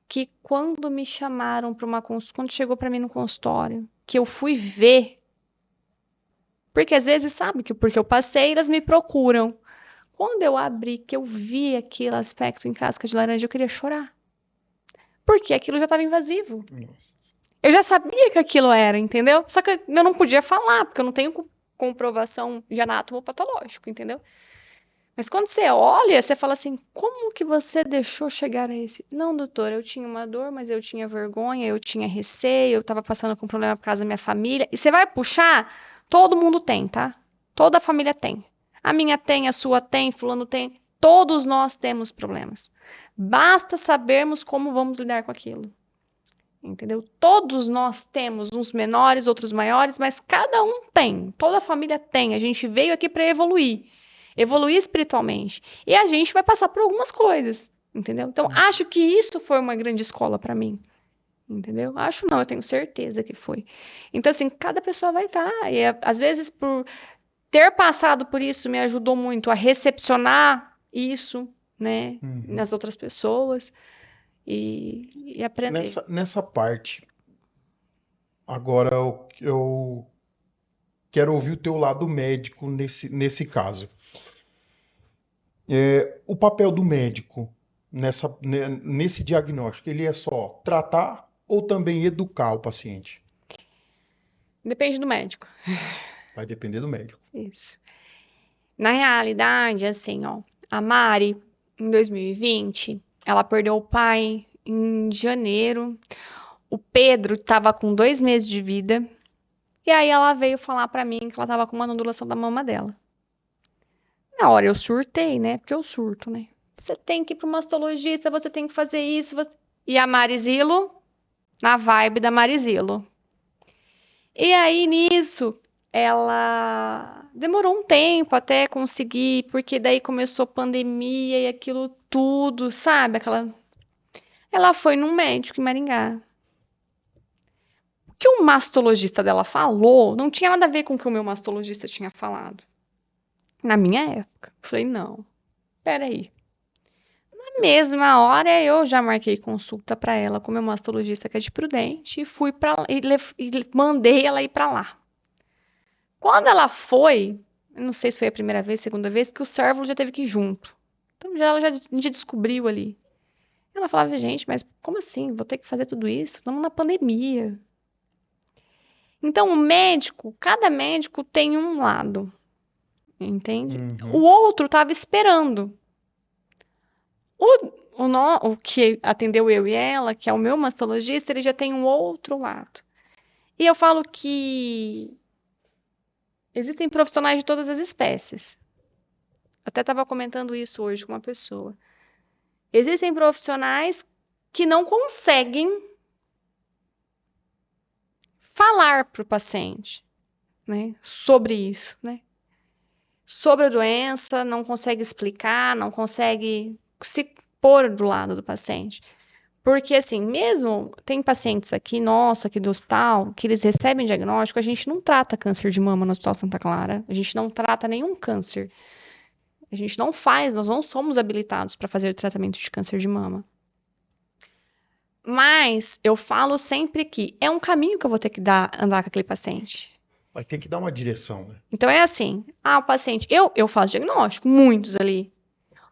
que quando me chamaram para uma consulta, quando chegou para mim no consultório, que eu fui ver, porque às vezes sabe que porque eu passei, elas me procuram. Quando eu abri, que eu vi aquele aspecto em casca de laranja, eu queria chorar, porque aquilo já estava invasivo. Nossa. Eu já sabia que aquilo era, entendeu? Só que eu não podia falar, porque eu não tenho comprovação de anátomo patológico, entendeu? Mas quando você olha, você fala assim: como que você deixou chegar a esse? Não, doutor, eu tinha uma dor, mas eu tinha vergonha, eu tinha receio, eu estava passando com um problema por causa da minha família. E você vai puxar, todo mundo tem, tá? Toda a família tem. A minha tem, a sua tem, fulano tem. Todos nós temos problemas. Basta sabermos como vamos lidar com aquilo. Entendeu? Todos nós temos, uns menores, outros maiores, mas cada um tem, toda a família tem. A gente veio aqui para evoluir, evoluir espiritualmente. E a gente vai passar por algumas coisas, entendeu? Então, acho que isso foi uma grande escola para mim, entendeu? Acho não, eu tenho certeza que foi. Então, assim, cada pessoa vai estar. E às vezes, por ter passado por isso, me ajudou muito a recepcionar isso, né, Uhum. nas outras pessoas e aprender. Nessa parte, agora eu quero ouvir o teu lado médico nesse caso. O papel do médico nesse diagnóstico, ele é só tratar ou também educar o paciente? Depende do médico. Vai depender do médico. Isso. Na realidade, assim, ó, a Mari, em 2020, ela perdeu o pai em janeiro. O Pedro estava com 2 meses de vida. E aí ela veio falar pra mim que ela tava com uma nodulação da mama dela. Na hora eu surtei, né? Porque eu surto, né? Você tem que ir pro mastologista, você tem que fazer isso. E a Marizilo, na vibe da Marizilo. E aí nisso, ela demorou um tempo até conseguir, porque daí começou pandemia e aquilo tudo, sabe? Ela foi num médico em Maringá. O que o mastologista dela falou não tinha nada a ver com o que o meu mastologista tinha falado. Na minha época. Eu falei, não, peraí. Na mesma hora eu já marquei consulta para ela com o meu mastologista que é de Prudente e fui para e mandei ela ir para lá. Quando ela foi, não sei se foi a primeira vez, segunda vez, que o Cérvulo já teve que ir junto. Então ela já descobriu ali. Ela falava, gente, mas como assim? Vou ter que fazer tudo isso? Estamos na pandemia. Então o médico, cada médico tem um lado, entende? O Uhum. outro estava esperando. O que atendeu eu e ela, que é o meu mastologista, ele já tem um outro lado. E eu falo que existem profissionais de todas as espécies. Até estava comentando isso hoje com uma pessoa. Existem profissionais que não conseguem falar para o paciente, né, sobre isso, né? Sobre a doença, não consegue explicar, não consegue se pôr do lado do paciente. Porque, assim, mesmo tem pacientes aqui, nosso, aqui do hospital, que eles recebem diagnóstico, a gente não trata câncer de mama no Hospital Santa Clara, a gente não trata nenhum câncer. A gente não faz, nós não somos habilitados para fazer tratamento de câncer de mama. Mas eu falo sempre que é um caminho que eu vou ter que andar com aquele paciente. Vai ter que dar uma direção, né? Então é assim, o paciente, eu faço diagnóstico, muitos ali.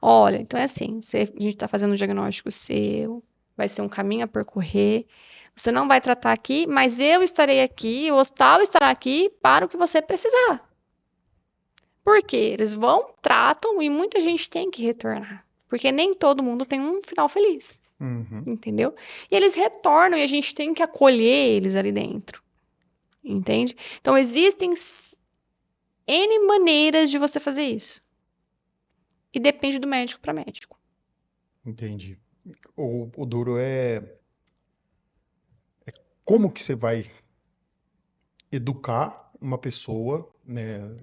Olha, então é assim, a gente está fazendo um diagnóstico seu, vai ser um caminho a percorrer. Você não vai tratar aqui, mas eu estarei aqui, o hospital estará aqui para o que você precisar. Porque eles vão, tratam e muita gente tem que retornar. Porque nem todo mundo tem um final feliz. Uhum. entendeu? E eles retornam e a gente tem que acolher eles ali dentro, entende? Então existem N maneiras de você fazer isso. E depende do médico para médico. Entendi. O duro é como que você vai educar uma pessoa, né,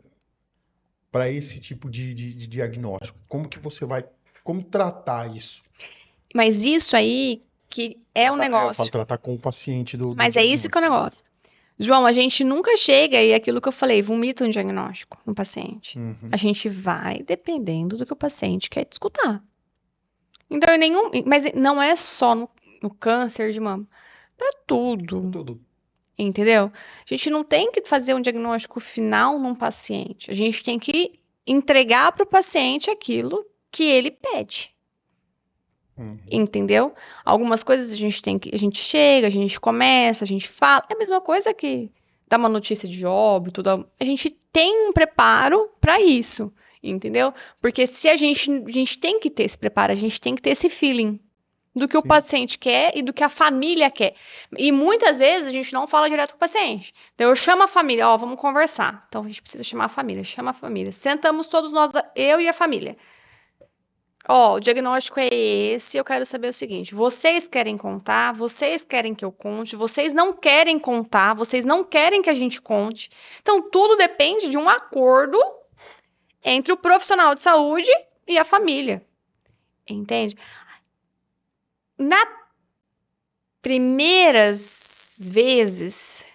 para esse tipo de diagnóstico? Como que você vai, como tratar isso? Mas isso aí que é o Eu falo negócio. tratar com o paciente do Mas é isso que é o diagnóstico. negócio. João, a gente nunca chega e aquilo que eu falei, vomita um diagnóstico no paciente. A Uhum. gente vai dependendo do que o paciente quer te escutar. Então, mas não é só no câncer de mama, para tudo, Tudo. entendeu? A gente não tem que fazer um diagnóstico final num paciente. A gente tem que entregar para o paciente aquilo que ele pede. Uhum. Entendeu? Algumas coisas a gente chega, a gente começa, a gente fala. É a mesma coisa que dar uma notícia de óbito. A gente tem um preparo para isso, entendeu? Porque se a gente tem que ter esse preparo, a gente tem que ter esse feeling do que o Sim. paciente quer e do que a família quer. E muitas vezes a gente não fala direto com o paciente. Então eu chamo a família, ó, vamos conversar. Então a gente precisa chamar a família, chama a família. Sentamos todos nós, eu e a família. Ó, o diagnóstico é esse. Eu quero saber o seguinte: vocês querem contar? Vocês querem que eu conte? Vocês não querem contar? Vocês não querem que a gente conte? Então, tudo depende de um acordo entre o profissional de saúde e a família. Entende? Na primeiras vezes,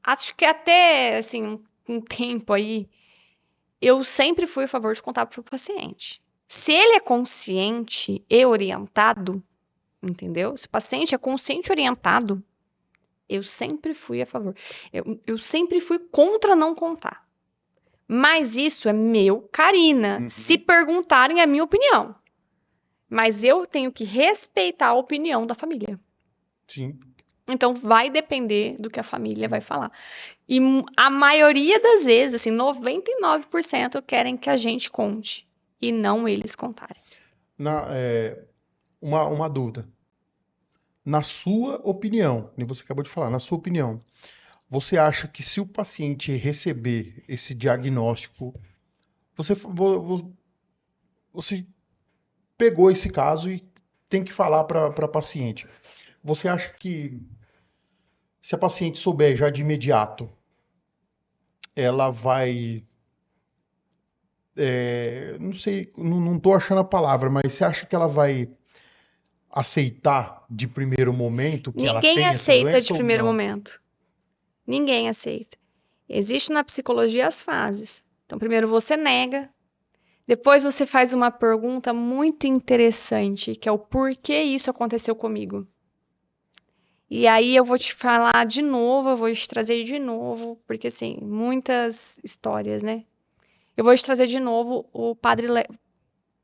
acho que até assim, um tempo aí, eu sempre fui a favor de contar para o paciente. Se ele é consciente e orientado, entendeu? Se o paciente é consciente orientado, eu sempre fui a favor. Eu sempre fui contra não contar. Mas isso é meu, Karina, se Uhum. perguntarem a minha opinião. Mas eu tenho que respeitar a opinião da família. Sim. Então vai depender do que a família vai falar. E a maioria das vezes, assim, 99% querem que a gente conte e não eles contarem. Uma dúvida. Na sua opinião, nem você acabou de falar, na sua opinião, você acha que se o paciente receber esse diagnóstico, você pegou esse caso e tem que falar para a paciente. Você acha que se a paciente souber já de imediato, ela vai, não sei, não tô achando a palavra, mas você acha que ela vai aceitar de primeiro momento que ela Ninguém tem essa aceita de doença ou primeiro não? momento. Ninguém aceita. Existe na psicologia as fases. Então, primeiro você nega, depois você faz uma pergunta muito interessante, que é o porquê isso aconteceu comigo. E aí eu vou te falar de novo, eu vou te trazer de novo, porque assim, muitas histórias, né? Eu vou te trazer de novo o Padre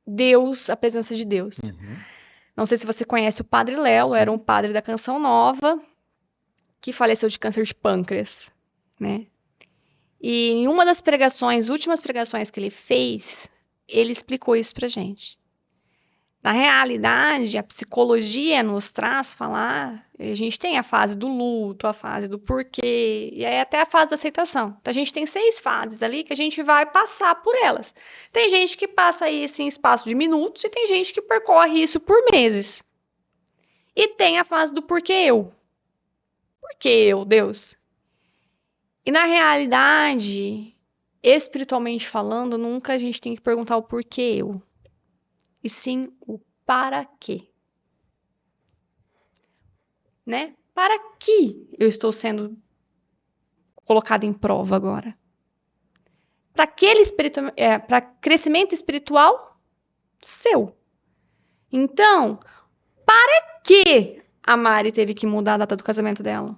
Deus, a presença de Deus. Uhum. Não sei se você conhece o Padre Léo, era um Sim. padre da Canção Nova que faleceu de câncer de pâncreas, né? E em uma das pregações, últimas pregações que ele fez, ele explicou isso pra gente. Na realidade, a psicologia nos traz falar, a gente tem a fase do luto, a fase do porquê, e aí até a fase da aceitação. Então a gente tem 6 fases ali que a gente vai passar por elas. Tem gente que passa isso em espaço de minutos e tem gente que percorre isso por meses. E tem a fase do porquê eu. Por que eu, Deus? E na realidade, espiritualmente falando, nunca a gente tem que perguntar o porquê eu, e sim o para quê, né? Para que eu estou sendo colocado em prova agora? Para aquele para crescimento espiritual seu. Então, para que a Mari teve que mudar a data do casamento dela?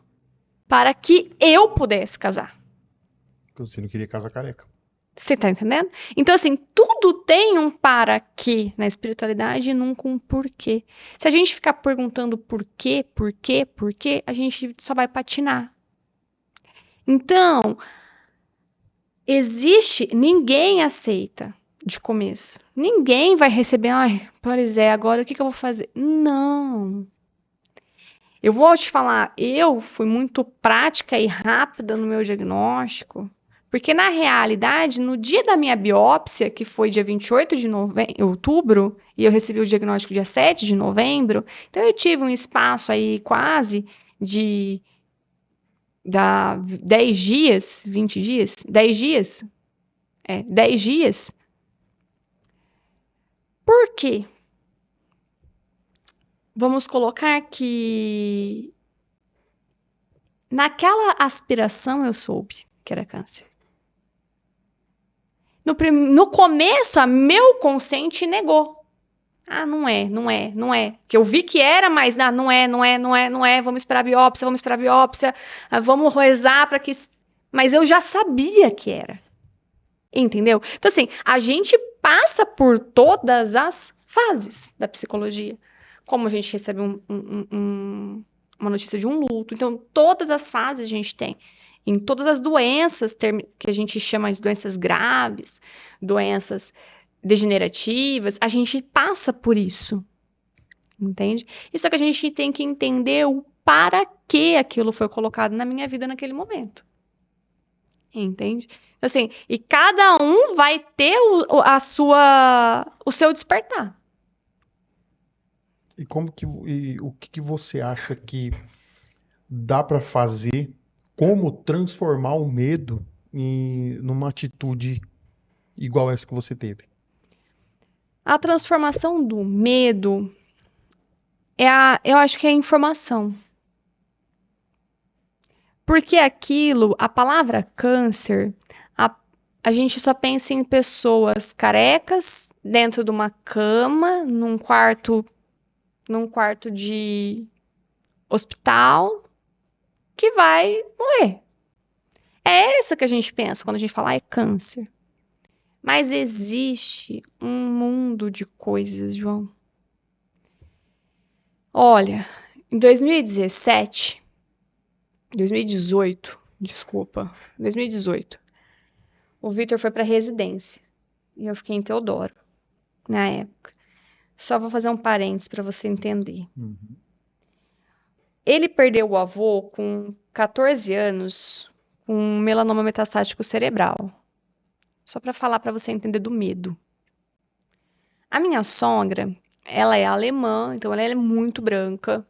Para que eu pudesse casar. Porque você não queria casar careca. Você tá entendendo? Então, assim, tudo tem um para quê na espiritualidade e nunca um porquê. Se a gente ficar perguntando por quê, a gente só vai patinar. Então, ninguém aceita de começo. Ninguém vai receber, ai, pois é, agora o que eu vou fazer? Não. Eu vou te falar, eu fui muito prática e rápida no meu diagnóstico, porque na realidade, no dia da minha biópsia, que foi dia 28 de outubro, e eu recebi o diagnóstico dia 7 de novembro, então eu tive um espaço aí quase de 10 dias, 20 dias, 10 dias, 10 dias. Por quê? Vamos colocar que naquela aspiração eu soube que era câncer. No começo, a meu consciente negou. Ah, não é, não é, não é. Que eu vi que era, mas não é, não é, não é, não é. Vamos esperar a biópsia, vamos esperar a biópsia. Vamos rezar para que. Mas eu já sabia que era. Entendeu? Então, assim, a gente passa por todas as fases da psicologia. Como a gente recebe uma notícia de um luto. Então, todas as fases a gente tem. Em todas as doenças que a gente chama de doenças graves, doenças degenerativas, a gente passa por isso. Entende? Isso é que a gente tem que entender o para que aquilo foi colocado na minha vida naquele momento. Entende? Assim, e cada um vai ter o seu despertar. E o que você acha que dá para fazer? Como transformar o medo numa atitude igual essa que você teve? A transformação do medo eu acho que é a informação. Porque aquilo, a palavra câncer, a gente só pensa em pessoas carecas dentro de uma cama, num quarto de hospital, que vai morrer. É essa que a gente pensa quando a gente fala é câncer. Mas existe um mundo de coisas, João. Olha, em 2018, o Vitor foi para residência e eu fiquei em Teodoro na época. Só vou fazer um parênteses para você entender. Uhum. Ele perdeu o avô com 14 anos com melanoma metastático cerebral. Só para falar para você entender do medo. A minha sogra, ela é alemã, então ela é muito branca.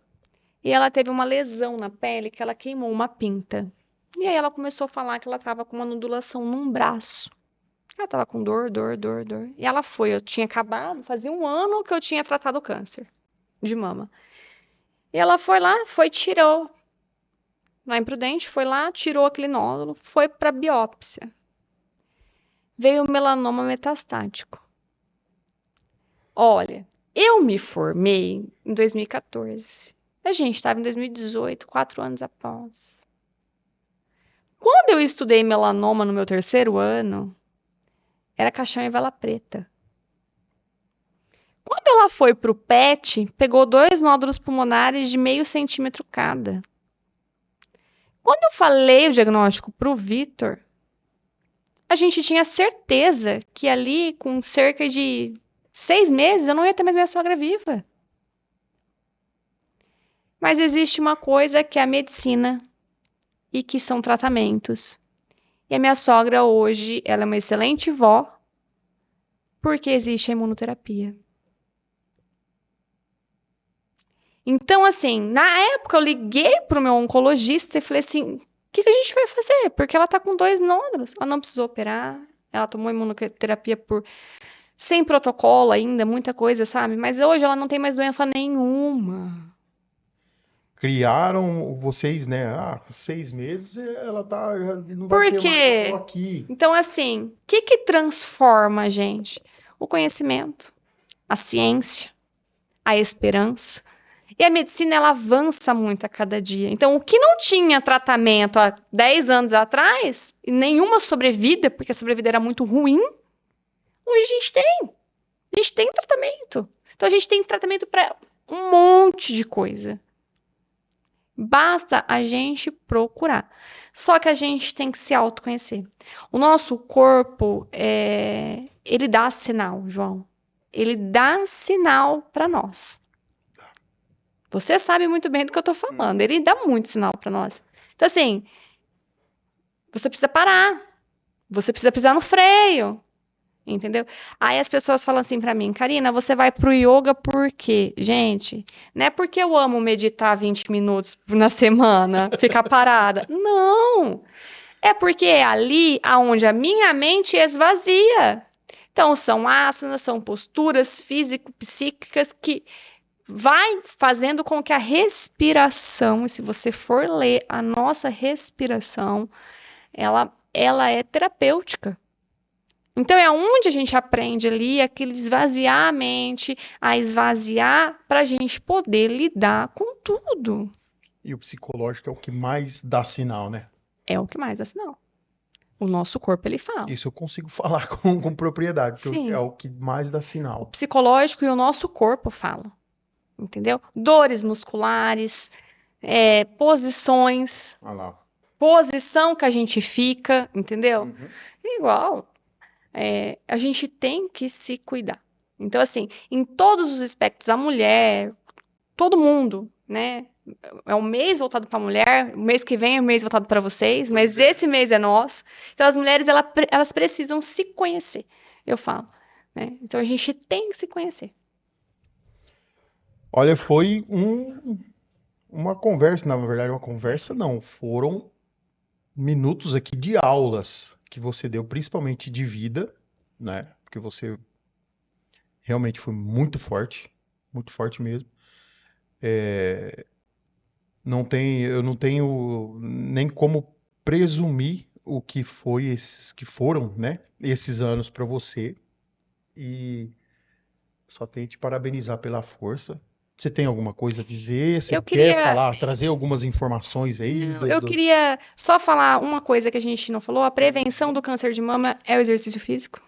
E ela teve uma lesão na pele que ela queimou uma pinta. E aí ela começou a falar que ela estava com uma nodulação num braço. Ela estava com dor. E ela foi. Eu tinha acabado, fazia um ano que eu tinha tratado o câncer de mama. E ela foi lá, tirou. Lá em Prudente, foi lá, tirou aquele nódulo, foi para biópsia. Veio o melanoma metastático. Olha, eu me formei em 2014. A gente estava em 2018, 4 anos após. Quando eu estudei melanoma no meu terceiro ano, era caixão e vela preta. Quando ela foi para o PET, pegou 2 nódulos pulmonares de 0,5 centímetro cada. Quando eu falei o diagnóstico para o Vitor, a gente tinha certeza que ali, com cerca de 6 meses, eu não ia ter mais minha sogra viva. Mas existe uma coisa que é a medicina e que são tratamentos. E a minha sogra hoje, ela é uma excelente vó, porque existe a imunoterapia. Então, assim, na época eu liguei para o meu oncologista e falei assim, o que a gente vai fazer? Porque ela está com 2 nódulos, ela não precisou operar, ela tomou imunoterapia sem protocolo ainda, muita coisa, sabe? Mas hoje ela não tem mais doença nenhuma. Criaram vocês, né? Com 6 meses ela não vai ter mais avó aqui. Então, assim, o que transforma a gente? O conhecimento, a ciência, a esperança. E a medicina, ela avança muito a cada dia. Então, o que não tinha tratamento há 10 anos atrás, e nenhuma sobrevida, porque a sobrevida era muito ruim, hoje a gente tem. A gente tem tratamento. Então, a gente tem tratamento para um monte de coisa. Basta a gente procurar. Só que a gente tem que se autoconhecer. O nosso corpo, ele dá sinal, João. Ele dá sinal para nós. Você sabe muito bem do que eu tô falando. Ele dá muito sinal para nós. Então, assim, você precisa parar. Você precisa pisar no freio. Entendeu? Aí as pessoas falam assim pra mim, Karina, você vai pro yoga por quê? Gente, não é porque eu amo meditar 20 minutos na semana, ficar parada. Não! É porque é ali aonde a minha mente esvazia. Então, são asanas, são posturas físico-psíquicas que vai fazendo com que a respiração, e se você for ler a nossa respiração, ela é terapêutica. Então é onde a gente aprende ali aquele esvaziar a mente, a esvaziar para a gente poder lidar com tudo. E o psicológico é o que mais dá sinal, né? É o que mais dá sinal. O nosso corpo, ele fala. Isso eu consigo falar com propriedade, porque é Sim. o que mais dá O sinal. psicológico e o nosso corpo falam. Entendeu? Dores musculares, posições, Olha lá. posição que a gente fica, entendeu? Uhum. Igual. A gente tem que se cuidar. Então, assim, em todos os aspectos, a mulher, todo mundo, né? É um mês voltado para a mulher, o mês que vem é um mês voltado para vocês, mas esse mês é nosso. Então, as mulheres, elas precisam se conhecer, eu falo, né? Então, a gente tem que se conhecer. Olha, foi uma conversa, na verdade, uma conversa não, foram minutos aqui de aulas que você deu, principalmente de vida, né? Porque você realmente foi muito forte mesmo. Eu não tenho nem como presumir o que foi esses que foram, né? Esses anos para você e só tenho que te parabenizar pela força. Você tem alguma coisa a dizer? Você Eu quer queria, falar, trazer algumas informações aí não, eu queria só falar uma coisa que a gente não falou. A prevenção do câncer de mama é o exercício físico?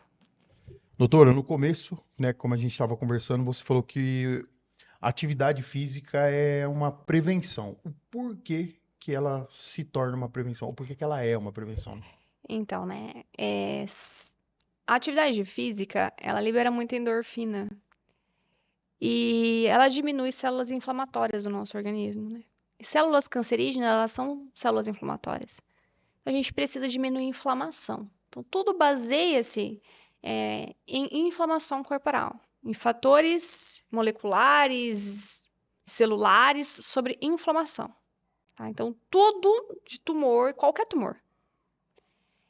Doutora, no começo, né, como a gente estava conversando, você falou que a atividade física é uma prevenção. O porquê que ela se torna uma prevenção? O porquê que ela é uma prevenção? Então, né? A atividade física, ela libera muita endorfina e ela diminui células inflamatórias do nosso organismo, né? E células cancerígenas, elas são células inflamatórias. Então, a gente precisa diminuir a inflamação. Então, tudo baseia-se em inflamação corporal, em fatores moleculares, celulares sobre inflamação. Tá? Então, tudo de tumor, qualquer tumor.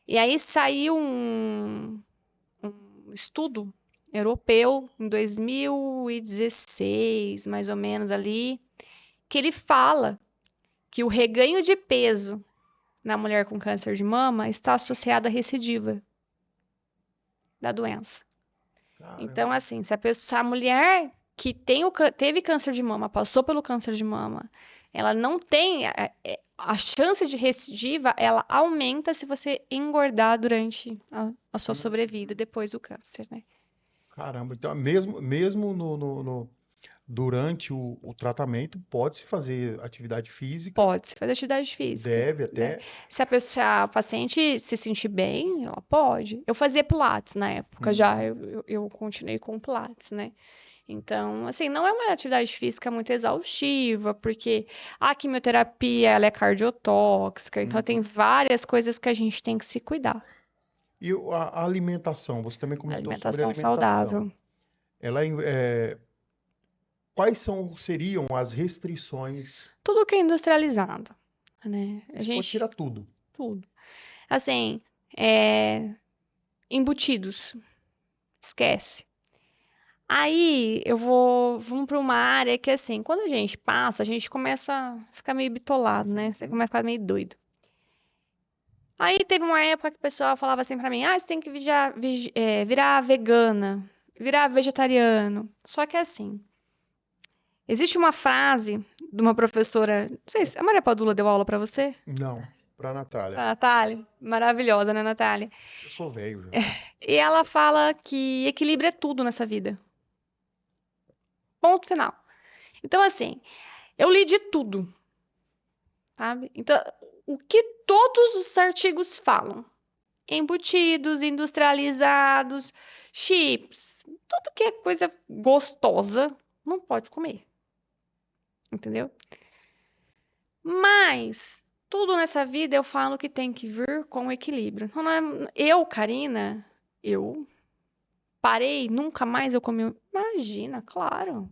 E aí saiu um estudo europeu em 2016, mais ou menos ali, que ele fala que o reganho de peso na mulher com câncer de mama está associado à recidiva da doença. Então, assim, se a mulher que teve câncer de mama, passou pelo câncer de mama, ela não tem a chance de recidiva, ela aumenta se você engordar durante a sua sobrevida depois do câncer, né? Caramba, então mesmo durante o tratamento, pode-se fazer atividade física, Pode fazer atividade física, deve né? até. Se a paciente se sentir bem, ela pode. Eu fazia Pilates na época já, eu continuei com Pilates, né? Então, assim, não é uma atividade física muito exaustiva, porque a quimioterapia, ela é cardiotóxica, então tem várias coisas que a gente tem que se cuidar. E a alimentação, você também comentou sobre Alimentação alimentação. saudável. Ela, seriam as restrições? Tudo que é industrializado, né? A Você pode gente, tirar tudo. tudo. Assim, embutidos, esquece. Aí vamos para uma área que, assim, quando a gente passa, a gente começa a ficar meio bitolado, né? Você começa a ficar meio doido. Aí teve uma época que o pessoal falava assim pra mim, você tem que virar vegana, virar vegetariano. Só que assim, existe uma frase de uma professora, não sei se a Maria Padula deu aula pra você? Não, para Natália. Pra Natália? Maravilhosa, né, Natália? Eu sou velho já. E ela fala que equilíbrio é tudo nessa vida. Ponto final. Então, assim, eu li de tudo, sabe? Então, o que todos os artigos falam? Embutidos, industrializados, chips, tudo que é coisa gostosa, não pode comer, entendeu? Mas tudo nessa vida eu falo que tem que vir com equilíbrio. Então, eu, Karina, eu parei, nunca mais eu comi. Imagina, claro.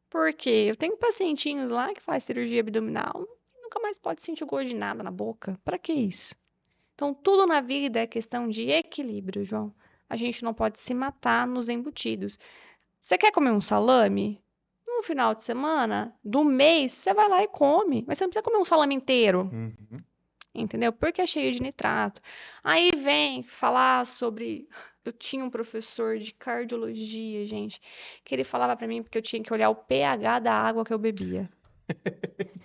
Porque eu tenho pacientinhos lá que faz cirurgia abdominal e nunca mais pode sentir o gosto de nada na boca. Pra que isso? Então, tudo na vida é questão de equilíbrio, João. A gente não pode se matar nos embutidos. Você quer comer um salame? No final de semana, do mês, você vai lá e come. Mas você não precisa comer um salame inteiro, Uhum. entendeu? Porque é cheio de nitrato. Aí vem falar sobre. Eu tinha um professor de cardiologia, gente, que ele falava pra mim porque eu tinha que olhar o pH da água que eu bebia.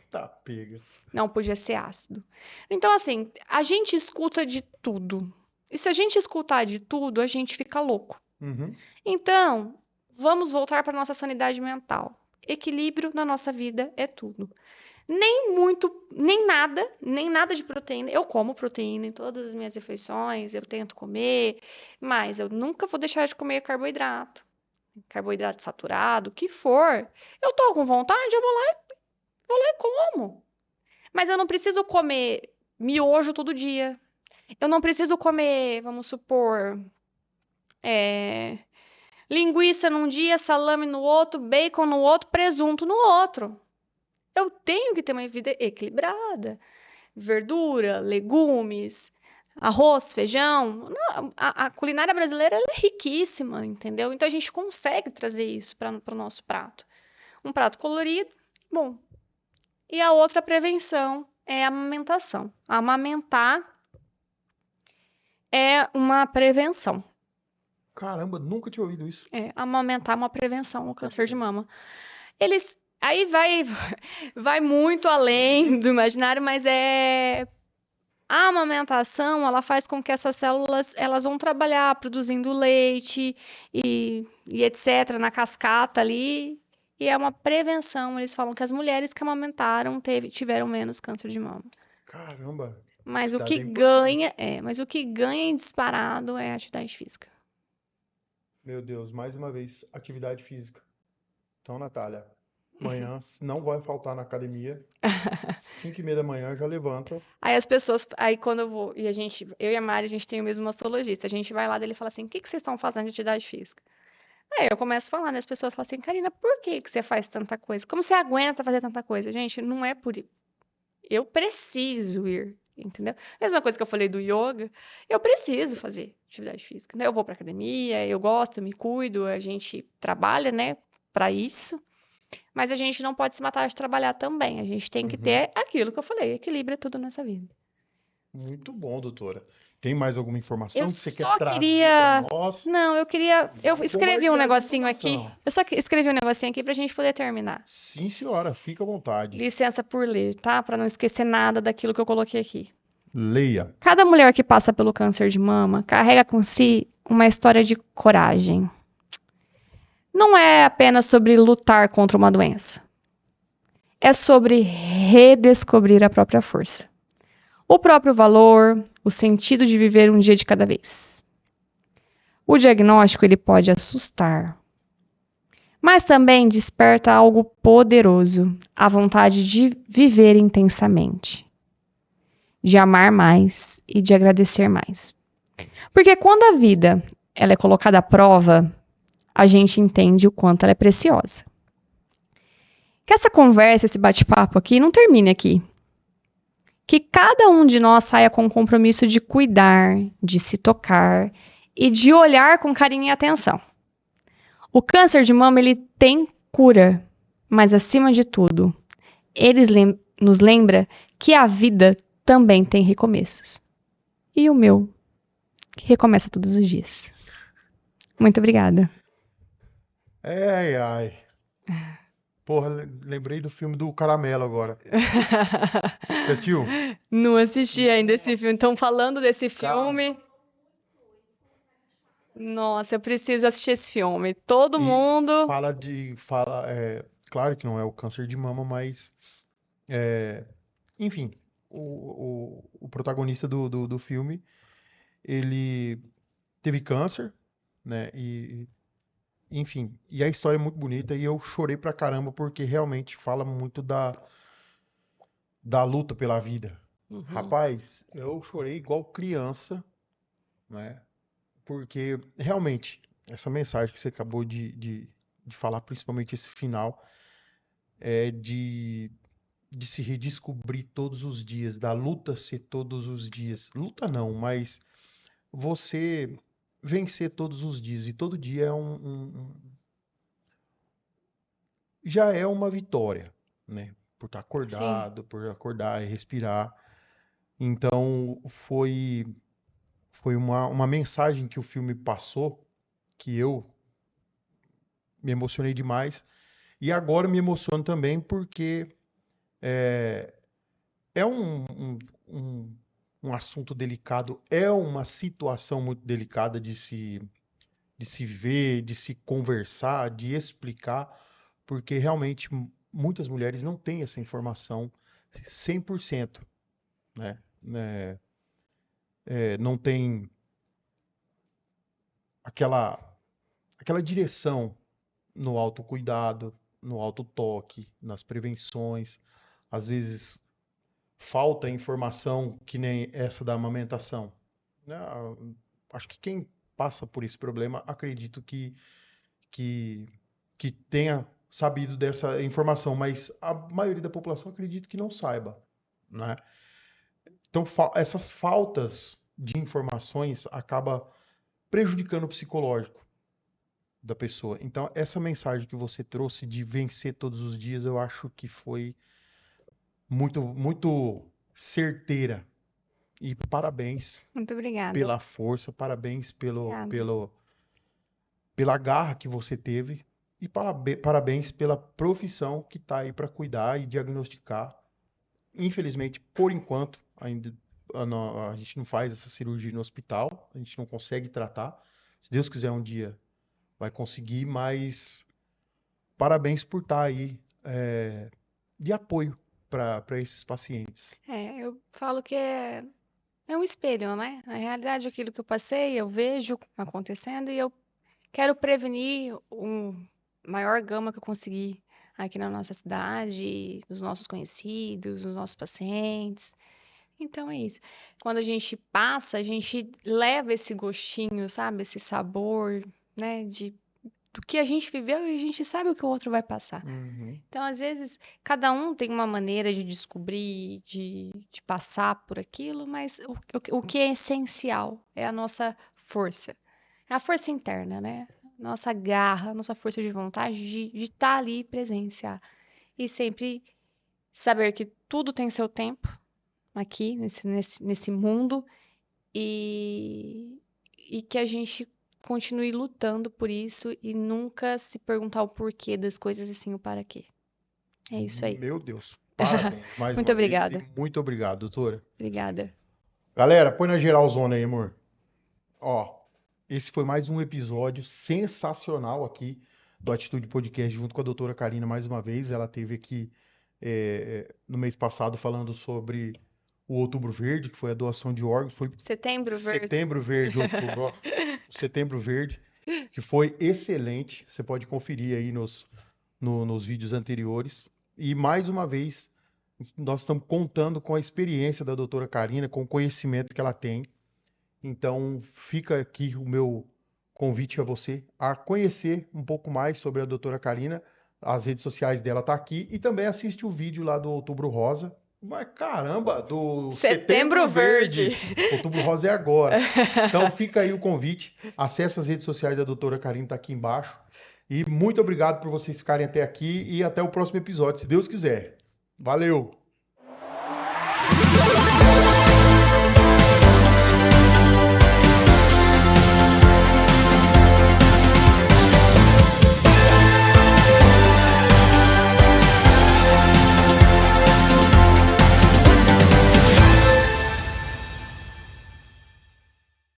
Tá, pega. Não podia ser ácido. Então, assim, a gente escuta de tudo. E se a gente escutar de tudo, a gente fica louco. Uhum. Então, vamos voltar para nossa sanidade mental. Equilíbrio na nossa vida é tudo. Nem muito, nem nada de proteína. Eu como proteína em todas as minhas refeições, eu tento comer, mas eu nunca vou deixar de comer carboidrato. Carboidrato saturado, o que for. Eu tô com vontade, eu vou lá e como. Mas eu não preciso comer miojo todo dia. Eu não preciso comer, vamos supor, é, linguiça num dia, salame no outro, bacon no outro, presunto no outro. Eu tenho que ter uma vida equilibrada. Verdura, legumes, arroz, feijão. A culinária brasileira ela é riquíssima, entendeu? Então a gente consegue trazer isso para o nosso prato. Um prato colorido, bom. E a outra prevenção é a amamentação. Amamentar é uma prevenção. Caramba, nunca tinha ouvido isso. Amamentar é uma prevenção ao câncer de mama. Eles aí vai muito além do imaginário, mas a amamentação, ela faz com que essas células elas vão trabalhar produzindo leite e etc na cascata ali, e é uma prevenção. Eles falam que as mulheres que amamentaram tiveram menos câncer de mama. Caramba, Mas esse o que dado é importante. mas o que ganha em disparado é a atividade física. Meu Deus, mais uma vez, atividade física. Então, Natália, amanhã não vai faltar na academia. 5h30 da manhã já levanta. Aí as pessoas, aí quando eu vou, eu e a Mari, a gente tem o mesmo mastologista, a gente vai lá dele e fala assim, o que que vocês estão fazendo de atividade física? Aí eu começo a falar, né, as pessoas falam assim, Karina, por que que você faz tanta coisa? Como você aguenta fazer tanta coisa? Gente, não é por... Eu preciso ir, entendeu? Mesma coisa que eu falei do yoga, eu preciso fazer atividade física, né? Eu vou pra academia, eu gosto, me cuido, a gente trabalha, né, pra isso, mas a gente não pode se matar de trabalhar também, a gente tem que Uhum. ter aquilo que eu falei, equilíbrio é tudo nessa vida. Muito bom, doutora. Tem mais alguma Eu informação que você quer só trazer para queria. nós? Não, eu queria. Eu Vamos escrevi um bombardear de negocinho aqui. informação. Eu só escrevi um negocinho aqui pra gente poder terminar. Sim, senhora, fica à vontade. Licença por ler, tá? Pra não esquecer nada daquilo que eu coloquei aqui. Leia. Cada mulher que passa pelo câncer de mama carrega com si uma história de coragem. Não é apenas sobre lutar contra uma doença. É sobre redescobrir a própria força, o próprio valor, o sentido de viver um dia de cada vez. O diagnóstico ele pode assustar, mas também desperta algo poderoso, a vontade de viver intensamente, de amar mais e de agradecer mais. Porque quando a vida ela é colocada à prova, a gente entende o quanto ela é preciosa. Que essa conversa, esse bate-papo aqui não termine aqui. Que cada um de nós saia com o compromisso de cuidar, de se tocar e de olhar com carinho e atenção. O câncer de mama ele tem cura, mas acima de tudo, nos lembra que a vida também tem recomeços. E o meu, que recomeça todos os dias. Muito obrigada. Ai, ai. Porra, lembrei do filme do Caramelo agora. Já assistiu? Não assisti ainda esse filme. Nossa, Estão falando desse cara. filme. Nossa, eu preciso assistir esse filme. Todo E mundo. claro que não é o câncer de mama, mas, é, enfim, o protagonista do filme, ele teve câncer, né? Enfim, e a história é muito bonita e eu chorei pra caramba porque realmente fala muito da luta pela vida. Uhum. Rapaz, eu chorei igual criança, né? Porque realmente essa mensagem que você acabou de falar, principalmente esse final, é de se redescobrir todos os dias, da luta ser todos os dias. Luta não, mas você vencer todos os dias. E todo dia é já é uma vitória, né? Por estar Sim, acordado, por acordar e respirar. Então foi uma mensagem que o filme passou que eu me emocionei demais. E agora me emociono também porque é um, um assunto delicado, é uma situação muito delicada de se ver, de se conversar, de explicar, porque realmente muitas mulheres não têm essa informação 100%, né? Não tem aquela, aquela direção no autocuidado, no autotoque, nas prevenções. Às vezes falta informação que nem essa da amamentação, né? Acho que quem passa por esse problema, acredito que, que tenha sabido dessa informação, mas a maioria da população acredito que não saiba, né? Então, essas faltas de informações acaba prejudicando o psicológico da pessoa. Então, essa mensagem que você trouxe de vencer todos os dias, eu acho que foi muito certeira. E parabéns muito obrigada. pela força, parabéns Obrigada. pela garra que você teve e parabéns pela profissão que está aí para cuidar e diagnosticar. Infelizmente, por enquanto, ainda a gente não faz essa cirurgia no hospital, a gente não consegue tratar. Se Deus quiser, um dia vai conseguir, mas parabéns por estar aí de apoio para esses pacientes. Eu falo que é um espelho, né? Na realidade, aquilo que eu passei, eu vejo acontecendo e eu quero prevenir o maior gama que eu conseguir aqui na nossa cidade, dos nossos conhecidos, dos nossos pacientes. Então é isso. Quando a gente passa, a gente leva esse gostinho, sabe? Esse sabor, né? Do que a gente viveu e a gente sabe o que o outro vai passar. Uhum. Então, às vezes, cada um tem uma maneira de descobrir, de passar por aquilo, mas o que é essencial é a nossa força. É a força interna, né? Nossa garra, nossa força de vontade de estar ali e presenciar. E sempre saber que tudo tem seu tempo aqui, nesse mundo, e, e que a gente continue lutando por isso e nunca se perguntar o porquê das coisas e sim o para quê. É isso aí. Meu Deus, parabéns mais Muito uma vez e obrigada. muito obrigado, doutora. Obrigada. Galera, põe na geralzona aí, amor. Ó, esse foi mais um episódio sensacional aqui do Atitude Podcast junto com a doutora Karina mais uma vez. Ela teve aqui no mês passado falando sobre o Outubro Verde, que foi a doação de órgãos. Foi Setembro Verde. Setembro Verde, outubro, ó. Setembro Verde, que foi excelente. Você pode conferir aí nos vídeos anteriores. E mais uma vez, nós estamos contando com a experiência da doutora Karina, com o conhecimento que ela tem. Então, fica aqui o meu convite a você a conhecer um pouco mais sobre a doutora Karina. As redes sociais dela tá aqui e também assiste o vídeo lá do Outubro Rosa. Mas caramba, do Setembro Setembro Verde. Verde. Outubro Rosa é agora. Então fica aí o convite. Acesse as redes sociais da doutora Karina, tá aqui embaixo. E muito obrigado por vocês ficarem até aqui e até o próximo episódio, se Deus quiser. Valeu!